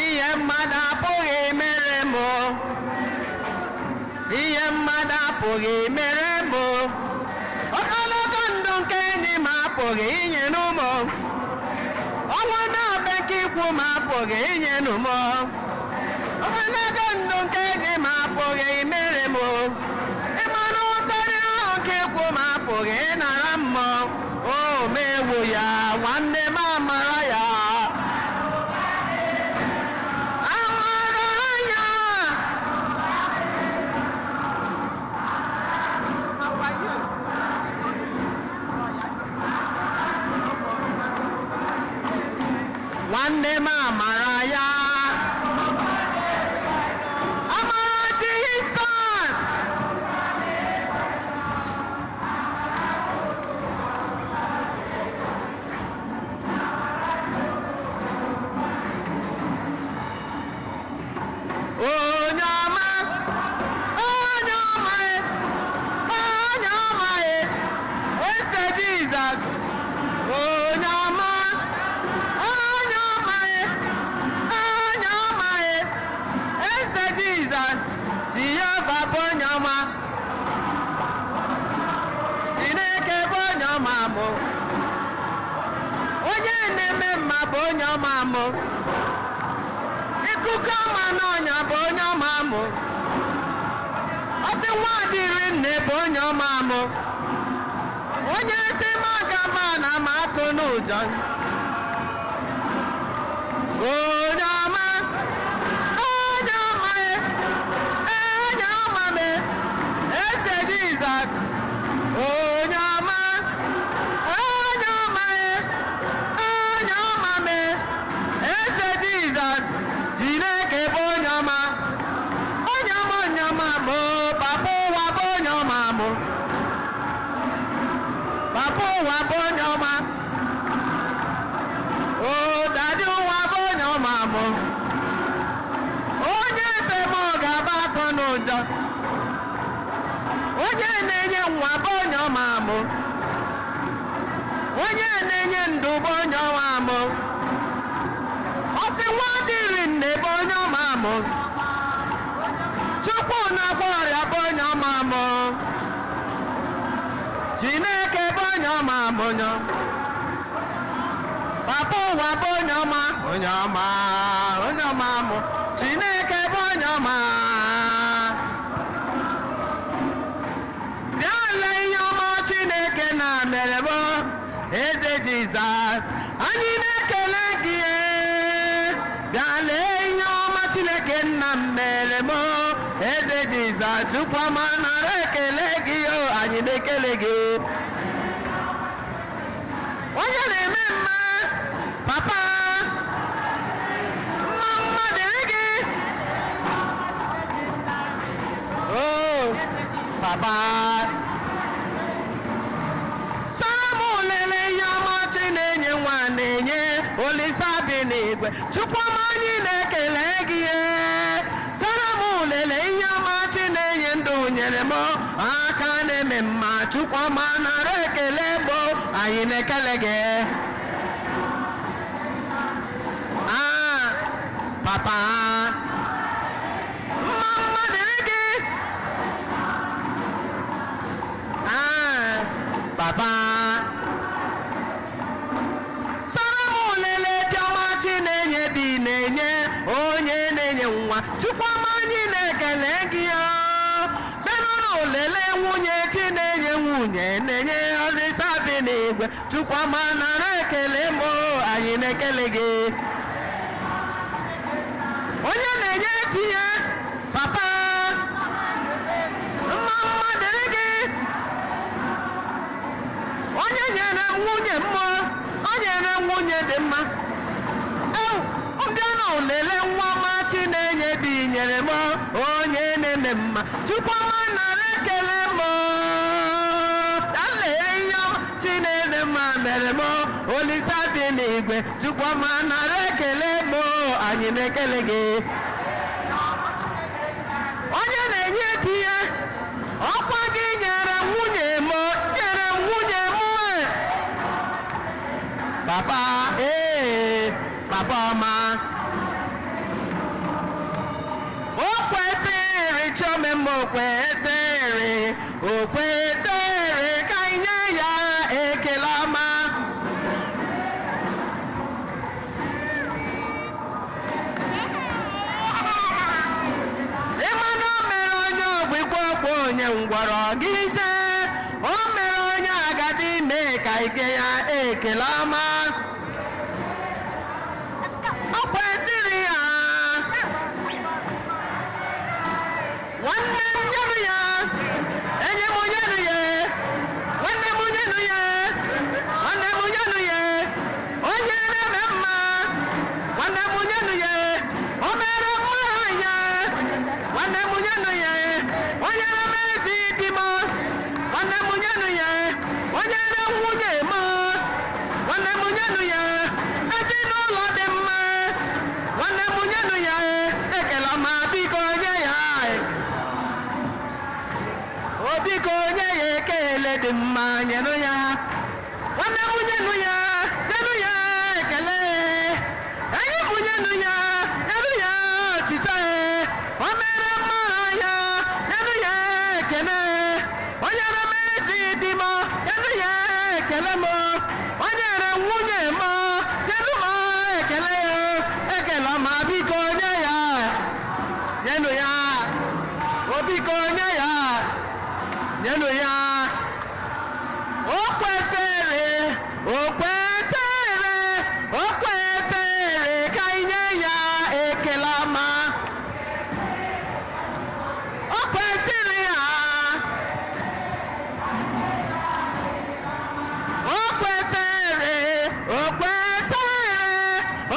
ihe mmadụ apụghị mere m ihe mmadụ apụghị mere m ogologo ndụ nke enyi m apụghị inye n'ụmụ ọnwa na-abịa nke ikwu m apụghị inye n'ụmụ ogologo ndụ nke enyi m apụghị mere m ịmanụ ụtarị ahụ nke ikwu m apụghị ịnara m o mewo ya nwanne m amara ya nwanne m amara ya amara Jizọs onye ọma onye ọma onye ọma eze Jizọs onye ọma Jehova bụ onye ọma Chineke bụ onye ọma mụ onye na-eme mma bụ onye ọma mụ ikuku ọma n'ọnya bụ onye ọma mụ ọsị nwa dịrị nne bụ onye ọma mụ onye si m agaba na m atụ n'ụjọ onye ọma eze Jizọs onye ọma onye ọma onye ọma eze Jizọs Chineke bụ onye ọma onye ọma onye ọma mụ papa ụwa bụ onye ọma mụ papa ụwa bụ onye ọma o dadi ụwa bụ onye ọma mụ onye eze m ga-aba atọ n'ụjọ onye na-enye nwa bụ onye ọma mụ onye na-enye ndụ bụ onye ọma mụ ọsị nwa dịrị nne bụ onye ọma mụ Chukwu na-agwọ ọrịa bụ onye ọma mụ Chineke bụ onye ọma mụ papa ụwa bụ onye ọma onye ọma onye ọma mụ Chineke bụ onye ọma Chineke na mere m eze Jizọs anyị na-ekele gị bịa lee ihe ọma Chineke nna m mere m eze Jizọs Chukwu ọma nara ekele gị anyị na-ekele gị onye na-eme mma papa mma mma dịrị gị o papa na-enye nwa na-enye Olisa bi n'igwe Chukwu ọma anyị na-ekele gị sara m lele ihe ọma chi na-enye ndụ nyere m aka na-eme mma Chukwu ọma nara ekele gbo anyị na-ekele gị papa mma mmadụ gị papa nwa Chukwuma anyị na-ekele gị benụrụ lelee nwunye Chinenye nwunye na-enye Olisa bi n'igwe Chukwuma nara ekele m anyị na-ekele gị onye na-enye tinye papa mma dịrị gị onye nyere nwunye mmụọ o nyere nwunye dị mma mbịa na olele nwa ọma Chinenye dị nyere m onye na-eme mma Chukwuma nara ekele m ihe ọma Chinenye mma mere m Olisa bi n'igwe Chukwuma nara ekele m anyị na-ekele gị onye na-enye di ya ọkwa gị nyere nwunye m papa papa ọma o kwesịrị Chioma m o kwesịrị ka anyị nye ya ekele ọma ịmana o mere onye ogbikwa ọkwa onye ngwọrọ gị jee o mere onye agadi mee ka ike ya ekele ọma o kwesịrị ya nwanne m nyenụ ya enye m nyenụ ya nwanne m nyenụ ya nwanne m nyenụ ya onye na-eme mma nwanne m nyenụ ya o mere mma anya nwanne m nyenụ ya onye na-eme ezi di m nwanne m nyenụ ya onye na-nwunye m nwanne m nyenụ ya ezinụlọ dị mma nwanne m nyenụ ya ekele ọma biko nye ya biko nye ya ekele dị mma nyenụ ya nwanne m nyenụ ya ekele enyi m nyenụ ya otito o mere mma ya nyenụ ya ekele onye na-eme ezi di m nyenụ ya ekele m onye re nwunye m nyenụ m ekele ọma biko nye ya nyenụ ya biko nye ya nyenụ ya o kwesịrị ka anyị nye ya ekele ọma o kwesịrị ya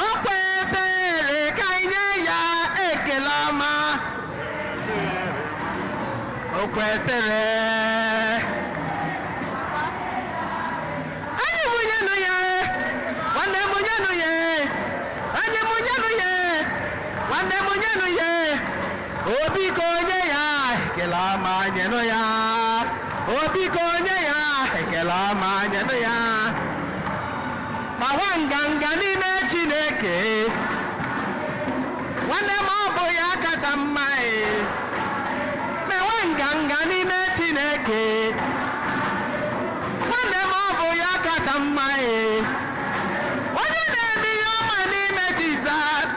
o kwesịrị ka anyị nye ya ekele ọma o kwesịrị anyị mụnyenụ ya nwanne m nyenụ ya anyị mụnyenụ ya nwanne m nyenụ ya biko nye ya ekele ọma nyenụ ya biko nye ya ekele ọma nyenụ ya ma nwa nganga n'ime Chineke nwanne m ọ bụ ya kacha mma mewe nganga n'ime Chineke nwanne m ọ bụ ya kacha mma onye na-eme ihe ọma n'ime Jizọs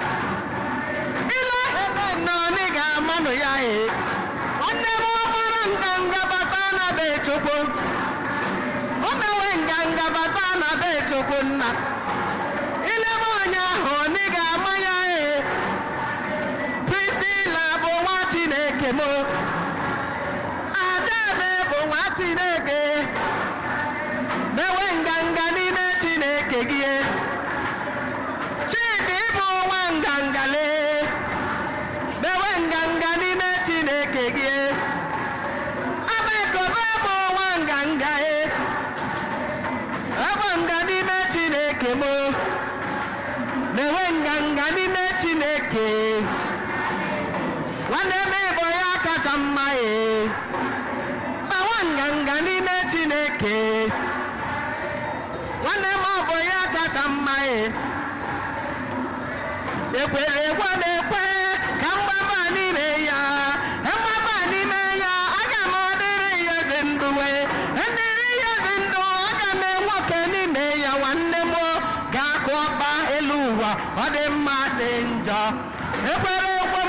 ile ebe nọ ị ga-amanụ ya nwanne m ọ gbara nganga bata na be Chukwu o mewe nganga bata na be Chukwu nna ilebe onye ahụ ị ga-ama ya Priscilla bụ nwa Chineke m Adaebe bụ nwa Chineke mewe nganga n'ime Chineke gị Chidi bụ nwa ngangale mewe nganga n'ime Chineke gị Abekobe bụ nwa nganga ebe nga n'ime Chineke m mewe nganga n'ime Chineke nwanne m bụ ya kacha mma mawa nganga n'ime Chineke nwanne m ọ bụ ya kacha mma ekwere ekwe na-ekwe ka mgbaba n'ime ya aga m ọdịrị ya ezi ndụ ndịrị ya ezi ndụ aga m nwoke n'ime ya nwanne m ga-akụ ọba elu ụwa ọ dị mma dị njọ ekwere ekwe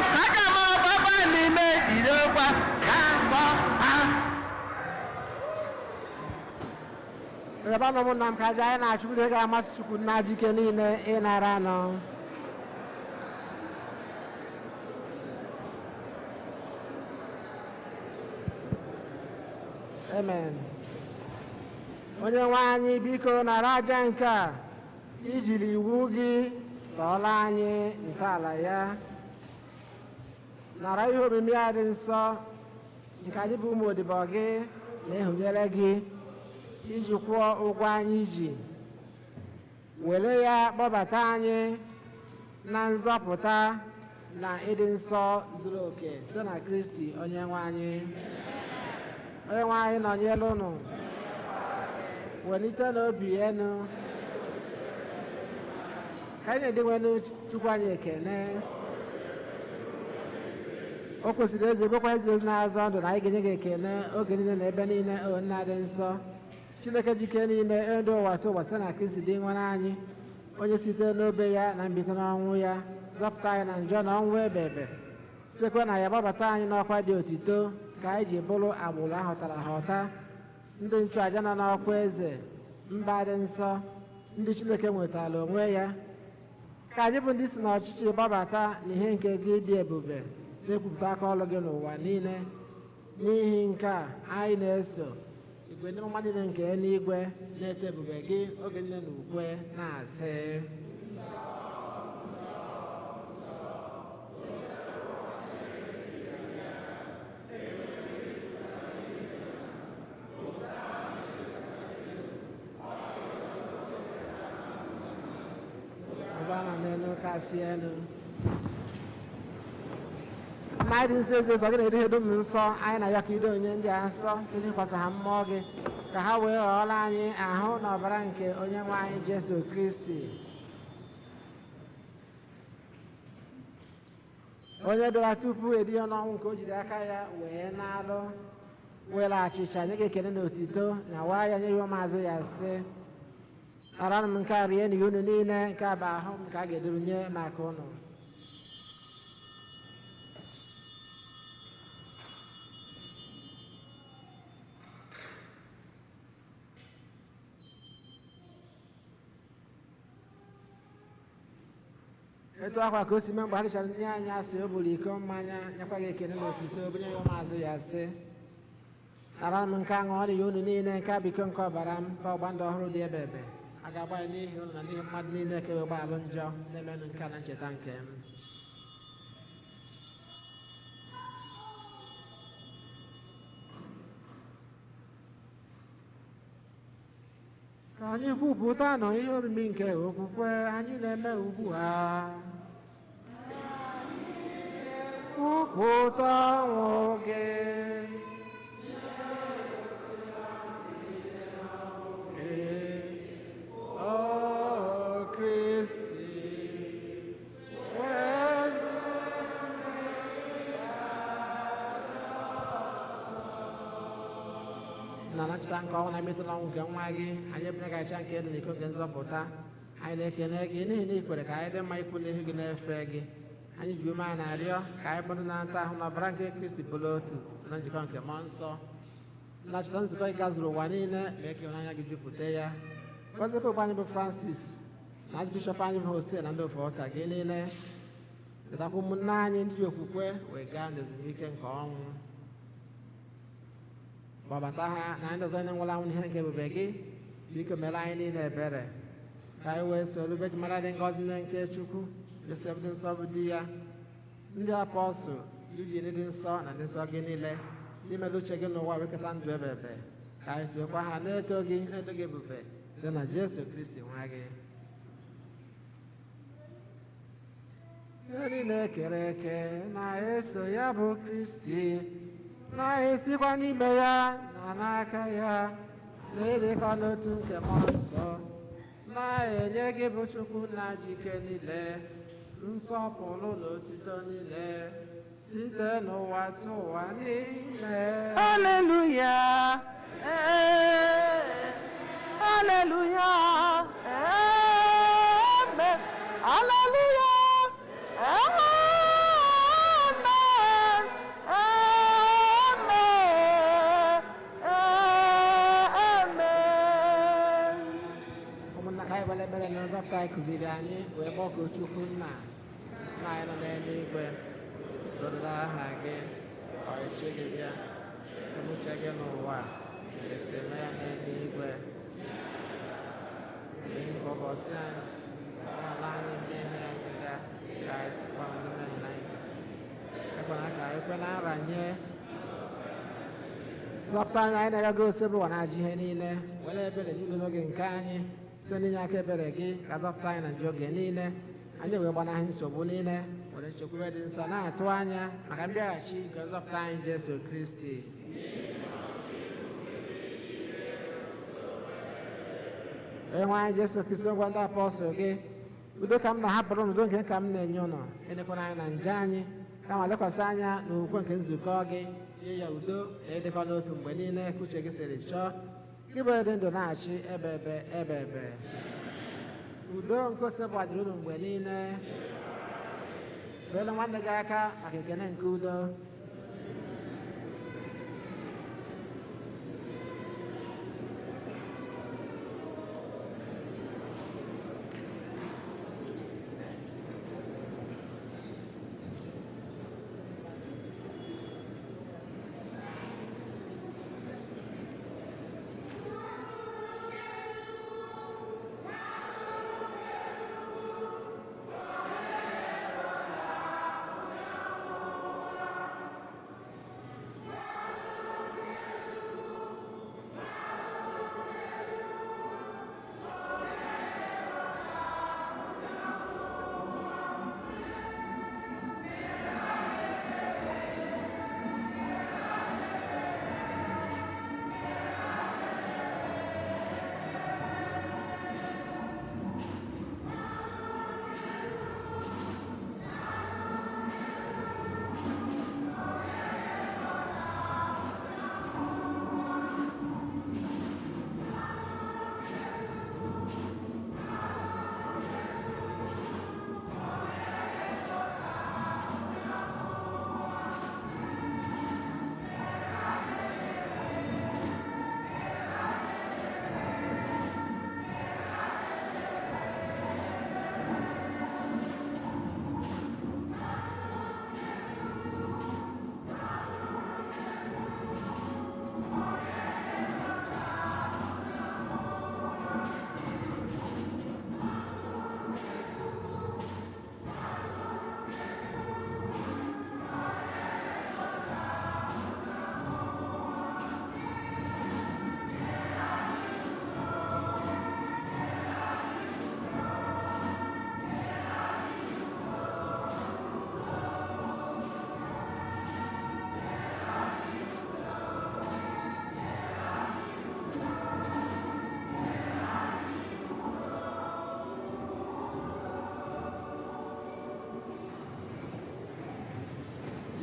ebe ọnụ ụmụnna m ka aja anyị na-achụkwudo ga-amasị Chukwu na jike niile ịnara nọ. Amen. Onye nwe anyị biko nara aja nke a ijiri iwu gị tọọla anyị ntọala ya. Nara ihe omimi a dị nsọ nke anyị bụ ụmụ odibo gị na-ehunyere gị iji kwụọ ụgwọ anyị ji. Were ya kpọbata anyị na nzọpụta na ịdị nsọ zuru oke site na Kristi onye nwe anyị. Onye nwe anyị nọnyere unu. Welite n'obi enu. Ka anyị na-edewenu Chukwu anyị ekele. O kwesịrị eze bụkwa ezi ozi na-azọ ndụ na anyị ga-enye gị ekele oge niile na ebe niile o nna dị nsọ. Chineke jike niile ndị ụwa tụ ụwa site na Kristi dị nwere anyị, onye site n'obe ya na mbite n'ọnwụ ya zọpụta anyị na njọ na ọnwụ ebe ebe, sitekwa na ya gbabata anyị n'ọkwa dị otito ka anyị ji bụrụ agbụrụ ahụtara ahụta, ndị nchụaja nọ n'ọkwa eze mba dị nsọ, ndị Chineke nwetara onwe ya. Ka anyị bụ ndị si n'ọchịchị gbabata n'ihe nke gị dị ebube na-ekwupụta aka ọlụ gị n'ụwa niile. N'ihi nke a anyị na-eso igwe ndị mmadụ niile nke eluigwe na-eto ebube gị oge niile na ukwe na-asị ọzọ na n'elu kasị elu. Anyị dị nsọ eze nsọ gị na-ede ihe dum nsọ anyị na ya ka ido onye ndị a nsọ site ịkwasa ha mmụọ gị ka ha wee ghọọla anyị ahụ na ọbara nke onye nwe anyị Jesu Kristi, onye dọra tupu edi ya n'ọnwụ nke o jiri aka ya wee na-alụ were achịcha nye gị ekele na otito na waa ya nye ya ụmụazụ ya sị, naranụ m nke a rie na unu niile, nke a bụ ahụ m ka a ga-eduru nye maka unu. Etu akwa ka o si mee mgbe ha dịchara nye anyị asị o buru iko mmanya nyekwa gị ekele na otito bunye ya ụmụazụ ya sị, nara m nke a ṅụọ ya unu niile, nke a bụ iko nke ọbara m ka ọgba ndụ ọhụrụ dị ebe ebe a ga-agba ya n'ihi unu na n'ihi mmadụ niile ka wee gbaalụ njọ na-emenụ nke a na ncheta nke m. Ka anyị kwupụta nọ ihe omimi nke okwukwe anyị na-eme ugbu a. Kwupụta ọnwụ gị. O Kristi, na nachita nke ọnwụ na mmetụta ọnwụ nke nwa gị, anyị ebere ka acha nke elu na iko nke nzọpụta. Anyị na-ekele gị n'ihi na ị kwere ka anyị dị mma ikwu n'ihu gị na-efe gị. Anyị ji ume anyị na-arịọ ka anyị bụrụ na nta ahụ na ọbara nke Kristi bụrụ otu na njikọ nke mmụọ nsọ. Nnachita nzukọ gị gazuru ụwa niile mee ka ịhụnanya gị jupụta ya. Gọzie Pope anyị bụ Francis na Archbishop anyị bụ Hosea na ndị ofe ụka gị niile. Chetakwa ụmụnne anyị ndị ji okwukwe wee gaa n'ezumike nke ọnwụ. Gbabata ha na ndị ọzọ na-enwela anwụ n'ihe nke ebube gị, biko mere anyị niile ebere ka anyị wee soro Virgin Mary dị ngọzi nke Chukwu, Joseph dị nsọ bụ di ya, ndị apọstụl, iji ndị dị nsọ na ndị nsọ gị niile imelu uche gị n'ụwa wekọta ndụ ebe ebe, ka anyị sokwa ha na-eto gị ebube site na Jesu Kristi nwa gị. Ihe niile kere eke na-eso ya bụ Kristi, na-esikwa n'ime ya na n'aka ya, na-edekọ n'otu nke mmụọ nsọ, na-enye gị bụ Chukwu na jike niile nsọpụrụ na otuto niile site n'ụwa tụ ụwa niile. Haleluya, haleluya, amen, haleluya, amen, amen, amen. ka anyị gbara ekpere na nzọpụta anyị kụziri anyị wee gbakọọ Chukwu nna anyị nọ n'eluigwe dọdụrụ aha gị ọchịchị gị bịa uche gị n'ụwa esi eme ya n'eluigwe nke ụbọchị anyị ala anyị mmehie anyị ga ka anyị sikwa n'ime nna anyị ekwela ka anyị kwe na nranye zọpụta anyị anyị na-agago osebe ụwa na-ajụ ihe niile were ebere niile n'oge nke anyị site n'inye aka ebere gị ka zọpụta anyị na njọ oge niile anyị wee gbanaghị nsogbu niile were nchekwube dị nsọ na-atụ anya maka mbịaghachi nke nzọpụta anyị Jesu Kristi. Onyenwe anyị Jesu Kristi ngwa ndị apọstụl gị udo ka m na-ahapụrụ n'udo nke ka m na-enye ụnụ edekwana anyị na nje anyị kama lekwasị anya n'okwukwe nke nzukọ gị nye ya udo na ịdịkọ n'otu mgbe niile ka uche gị siri chọọ gị bụ dị ndụ na-achị ebe udo nke osebụ adịrị unu mgbe niile feela nwanne gị aka maka ekene nke udo.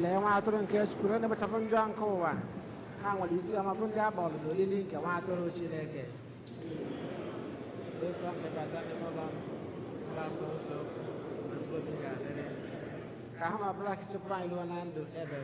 lee nwa atụrụ nke Chukwu na-ebechapụ njọ nke ụwa ha nwere isi ọma bụ ndị a kpọrọ n'olili nke nwa atụrụ Chineke ụzọ mbebata n'ime ụlọ mgbasa nsọ na mkpobi ga-adịrị ka ha ma bụla chụpụ anyị ruo na ndụ ebe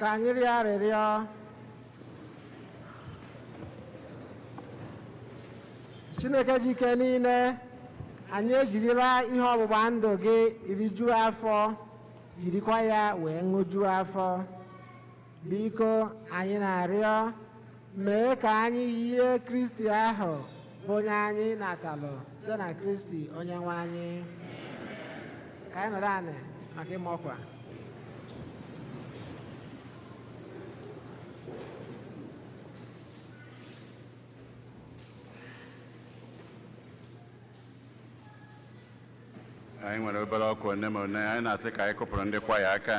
ka anyị rịọ arịrịọ. Chineke ji ike niile, anyị ejirila ihe ọgbụgba ndụ gị rijuo afọ, jirikwa ya wee ṅụjuo afọ. Biko anyị na-arịọ, mee ka anyị yie Kristi ahụ bụ onye anyị natalụ site na Kristi onye nwe anyị. Ka anyị nọrọ anị maka ịma ọkwa. Anyị nwere obere ọkụ one ma one, anyị na-asị ka anyị kụpụrụ ndị kwaya aka.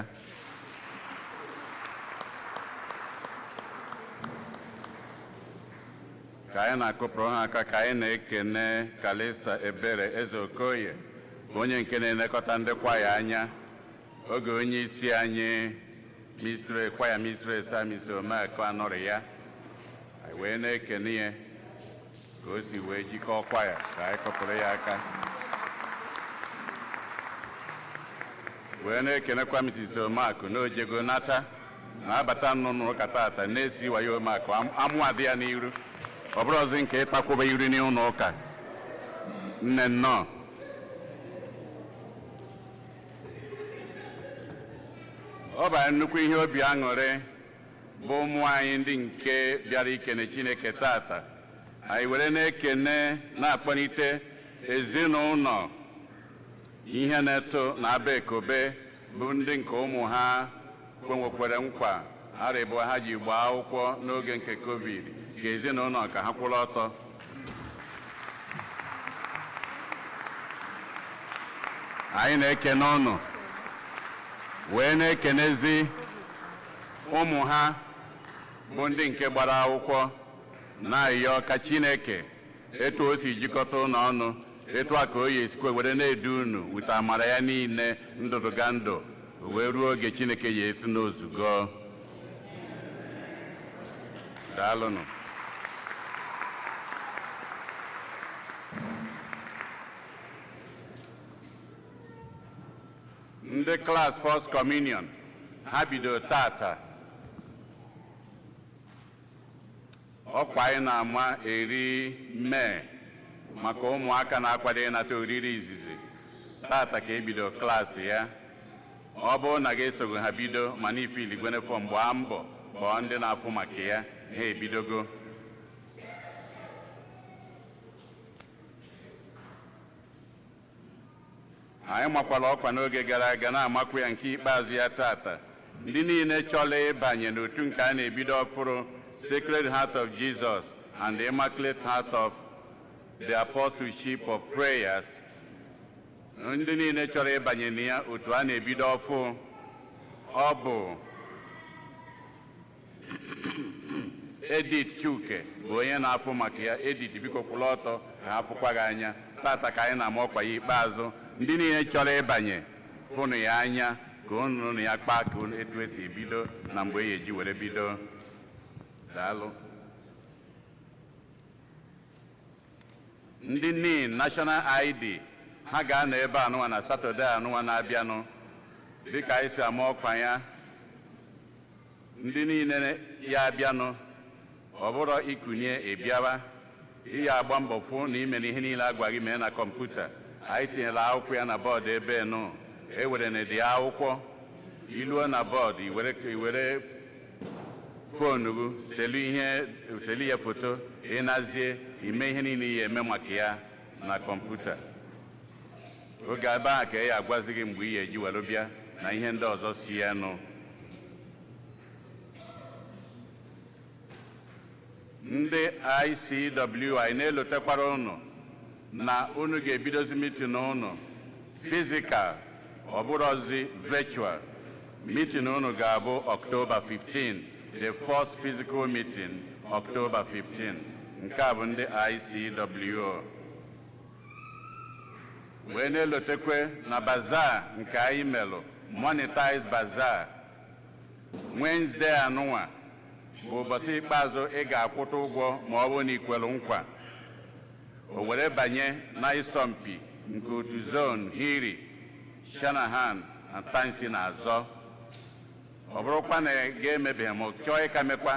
Ka anyị na-akụpụrụ ha aka ka anyị na-ekene Kalista Ebere Eze Okoye, onye nke na-elekọta ndị kwaya anya, oge onye isi anyị kwaya mistress Mr. Omeakụ anọrị ya. Anyị wee na-ekene ya ka o si wee jikọọ kwaya, ka anyị kụpụrụ ya aka. Wee na-ekenekwa Mrs. Omeakụ na ojego nata na-abata nnụnụ ụka tata na-esi wayo Omeakụ amụ adị ya n'iru, ọ bụrụ ọzọ nke ịtakwụba iri n'ụlọ ụka. Nne nnọọ. Ọ bụ nnukwu ihe obi aṅụrị bụ ụmụ anyị ndị nke bịara ikene Chineke tata. Anyị were na-ekene na-akpọlite ezinụlọ ihe na-eto na aba ekobe bụ ndị nke ụmụ ha kwenwekwere nkwa arịbụ ha ji gbaa akwụkwọ n'oge nke COVID, ka ezinụlọ ka ha kwụrụ ọtọ. Anyị na-ekene ụnụ, wee na-ekenezi ụmụ ha bụ ndị nke gbara akwụkwọ, na-ayọ ka Chineke etu o si jikọta ụlọ ọnụ, etu a ka o yi esikwa were na-edu unu wute amara ya niile ndụdụga ndụ wee ruo oge Chineke ya esi n'ozugo. Daalụnụ. Ndị klas First Communion ha bido tata. Ọkwa anyị na-ama eri Mee maka ụmụaka na-akwado ịnata oriri izizi. Tata ka ebido klaasị ya. Ọ bụrụ na ga-esogo ha bido mana ifili gwenefọ gbaa mbọ kpọọ ndị na-afụ maka ya, ha ebidogo. Anyị makwara ọkwa n'oge gara aga na-amakwa ya nke ikpeazụ ya tata. Ndị niile chọrọ ịbanye n'otu nke a na-ebido ọfụrụ Sacred Heart of Jesus and the Immaculate Heart of the Apostleship of Prayers. Ndị niile chọrọ ịbanye na ya otu a na-ebido ọfụ, ọ bụ Edith Chuke bụ onye na-afụ maka ya. Edith, biko kwụrụ ọtọ ka ha fụkwa gị anya. Tata ka anyị na-ama ọkwa ya ikpeazụ. Ndị niile chọrọ ịbanye fụnụ ya anya ka unu ya kpaa ka etu esi ebido na mgbe ya eji were bido. Daalụ. Ndị NIN National ID ha ga-anọ ebe anụnwa na Satọde anụnwa na-abịanụ dịka anyị si ama ọkwa ya. Ndị niile ya abịanụ, ọ bụrụ ikunye ebiaba, ihe agba mbọ fụ na ime na ihe niile agwa gị mee na kọmputa. Anyị tinyela akwụkwọ ya na bọọdụ ebe nụ, ewere na dị akwụkwọ iluo na bọọdụ, iwere foonu gị selu ya foto, ịnazie ime ihe niile ya eme maka ya na kọmputa. Oge ebe ahụ ka ya agwazi gị mgbe ị ga-eji were bịa na ihe ndị ọzọ si ya nụ. Ndị ICW anyị na-elotekwara ụnụ na unu ga-ebidozi mitin ụnụ fizikal, ọ bụrụzi virtual. Mitin unu ga-abụ October 15, the first physical meeting October 15. Nke a bụ ndị ICW. Wee na-elotekwe na bazaar nke anyị melụ, monetize bazaar, Wednesday anụnwa bụ ụbọchị ikpeazụ ị ga-akwụta ụgwọ ma ọ bụ na ikwelu nkwa. O were banye na ịsọmpi nke otu zone Hiri, Shanahan na Tansi na-azọ. ọ bụrụkwa na ga-emebeghị ma chọọ ịka mekwa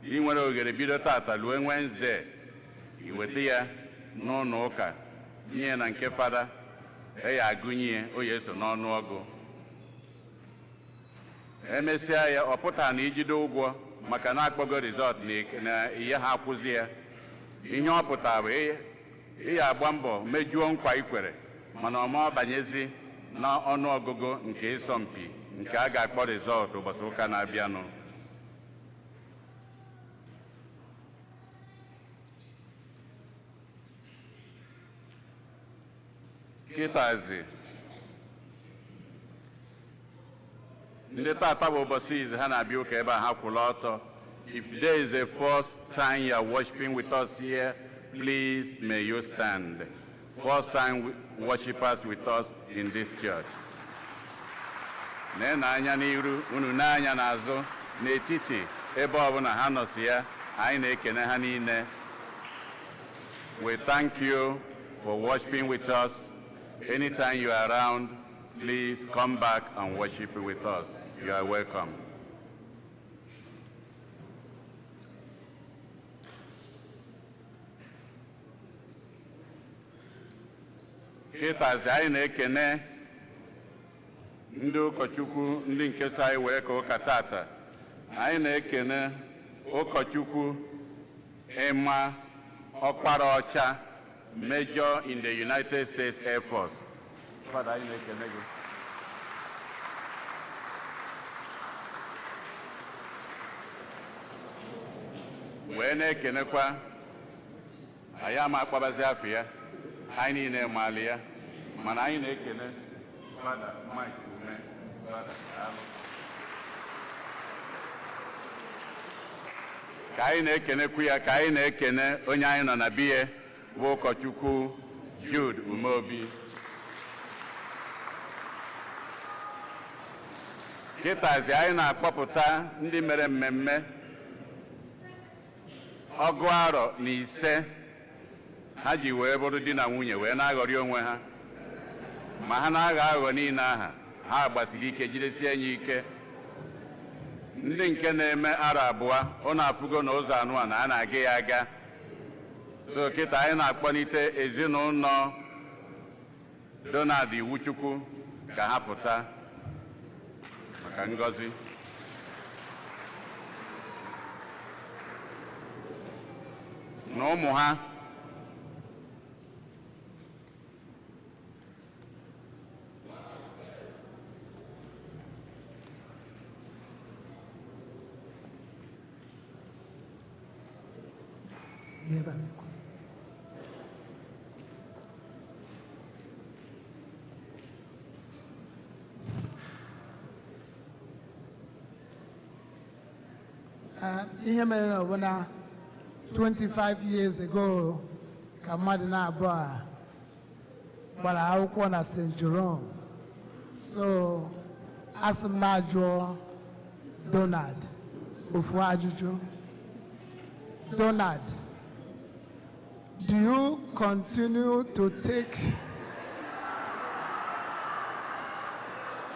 ị nwere oghere bido tata ruo Wednesday iweta ya n'ụlọ ụka tinye na nke fada ya agụnye onye eso n'ọnụọgụ emesịa ya ọ pụtara na ijide ụgwọ maka na akpọgo rizọt na ihe ha akwụzi ya ihe ọ pụtara bụ ihe agba mbọ mejuo nkwa ikwere mana ọma banyezi na ọnụọgụgụ nke ịsọmpi nke a ga-akpọ rizọt ụbọchị ụka na-abịanụ. Kịtazi ndị tata bụ ụbọchị izu ha na-abịa ụka ebe a ha kwụrụ ọtọ. If there is a first time you are worshiping with us here, please may you stand. First time worshipers with us in this church. Na-anya n'iru unu na-anya n'azụ n'etiti ebe ọbụla ha nọsi ya anyị na-ekene ha niile. We thank you for worshiping with us. Anytime you are around, please come back and worship with us. You are welcome. Kịtazi anyị na-ekene ndị ụkọchukwu ndị nke so anyị wee ka ụka tata. Anyị na-ekene ụkọchukwu Emma Ọkpara Ọcha, Major in the United States Air Force. Father, anyị na-ekene gị. Wee na-ekenekwa anyị ama akpabazi afọ ya anyị niile maali ya mana anyị na-ekene Father Mike Ume. Ka anyị na-ekenekwu ya ka anyị na-ekene onye anyị nọ na biye bụ ụkọchukwu Jude Umeobi. Kịtazi anyị na-akpọpụta ndị mere mmemme 105 ha ji wee bụrụ di na nwunye wee na-aghọrị onwe ha ma ha na-aghọ aghọ niile aha ha gbasiri ike jidesie ya ike. Ndị nke na-eme ara abụọ ụnụ afụgo na ụzọ anụ a na a na-aga ya aga. So kịta anyị na-akpọlite ezinụlọ Donald Iwuchukwu ka ha pụta maka ngọzi. Na ụmụ ha ihe mere na ọbụna 25 years ago ka mmadụ na-abụọ a gbara akwụkwọ na St. Jerome. So asị m na-ajụọ Donald ofu ajụjụ. Donald, do you continue to take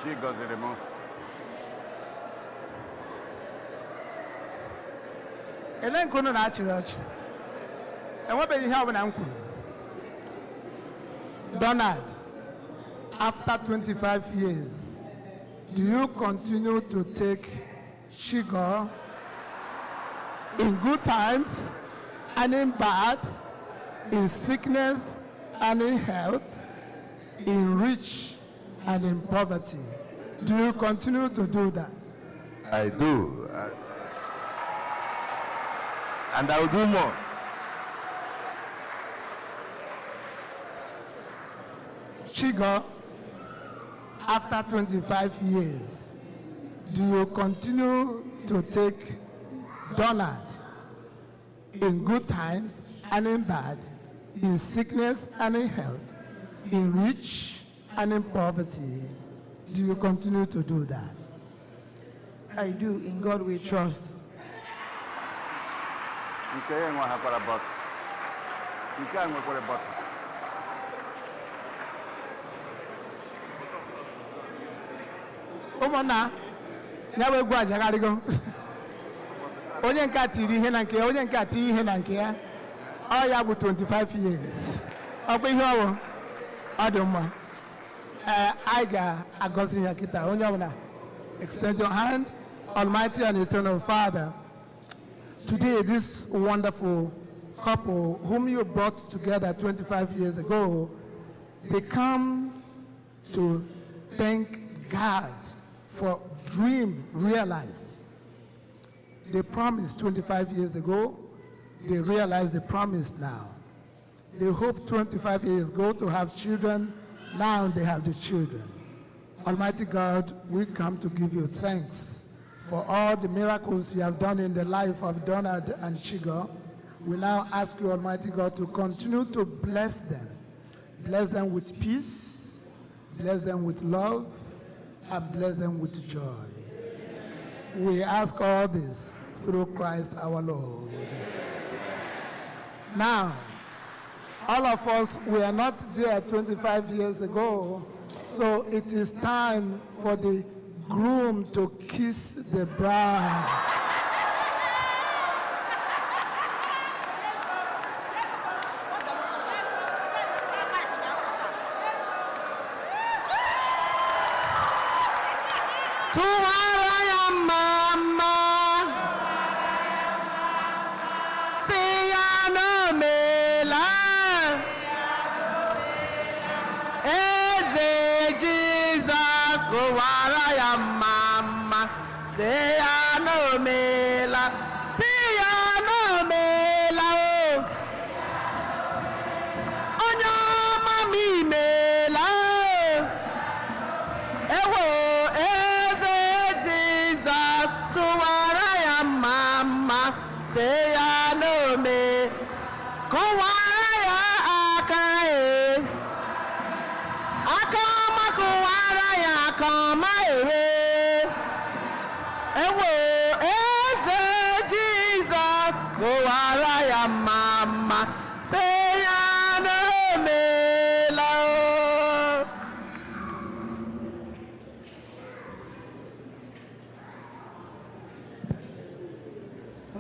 Chi gọziri m. ele nke unu na-achịrị ọchị? Enwebeghị ihe ọbụla m kwuru. Donald, after 25 years, do you continue to take sugar in good times and in bad, in sickness and in health, in rich and in poverty? Do you continue to do that? I do. And I'll do more. Chigo, after 25 years, do you continue to take Donald in good times and in bad, in sickness and in health, in rich and in poverty? Do you continue to do that? I do. In God we trust. Nke ya nwe hakwara bọtụ. Nke a nwekwara bọtụ. Ụmụnna, Ya we gwa jagarigo. Onye nke atiri ihe na nke ya, onye nke atiri ihe na nke ya. Ọ ya bụ 25 years. Ọ bụ ihe ọwụ. Ọ dị mma. I ga-agọzi ya kita. Onye ọbụla extend your hand. Almighty and eternal Father, today this wonderful couple whom you brought together 25 years ago, they come to thank God for dream realized. They promised 25 years ago, they realize the promise now. They hope 25 years ago to have children, now they have the children. Almighty God, we come to give you thanks for all the miracles you have done in the life of Donald and Chigo. We now ask you, Almighty God, to continue to bless them. Bless them with peace, bless them with love, and bless them with joy. We ask all this through Christ our Lord. Now, all of us, we are not there 25 years ago, so it is time for the groom to kiss the bride.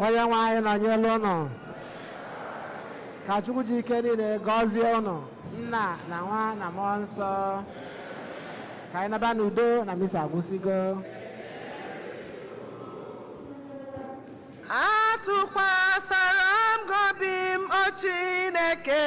Onye nwe anyị nọnyelu ụnụ ka Chukwu ji ike niile gọzie ụnụ nna na nwa na mmụọ nsọ ka anyị naba n'udo na misa agwụsịgo. Atụkwasara m obi m o Chineke.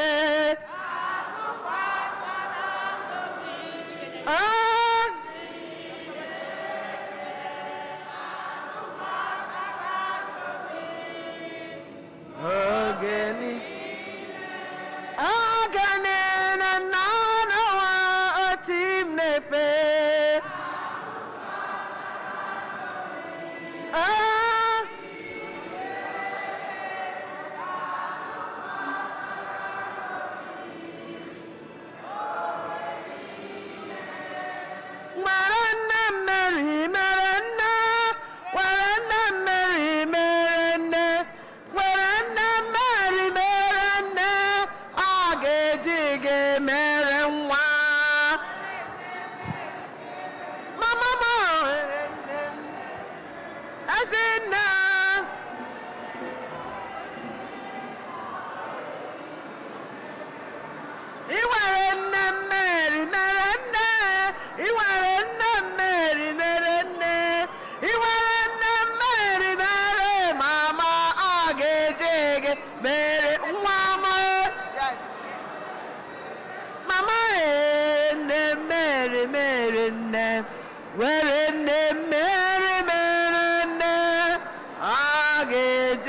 Mary, Mary, Mary, I get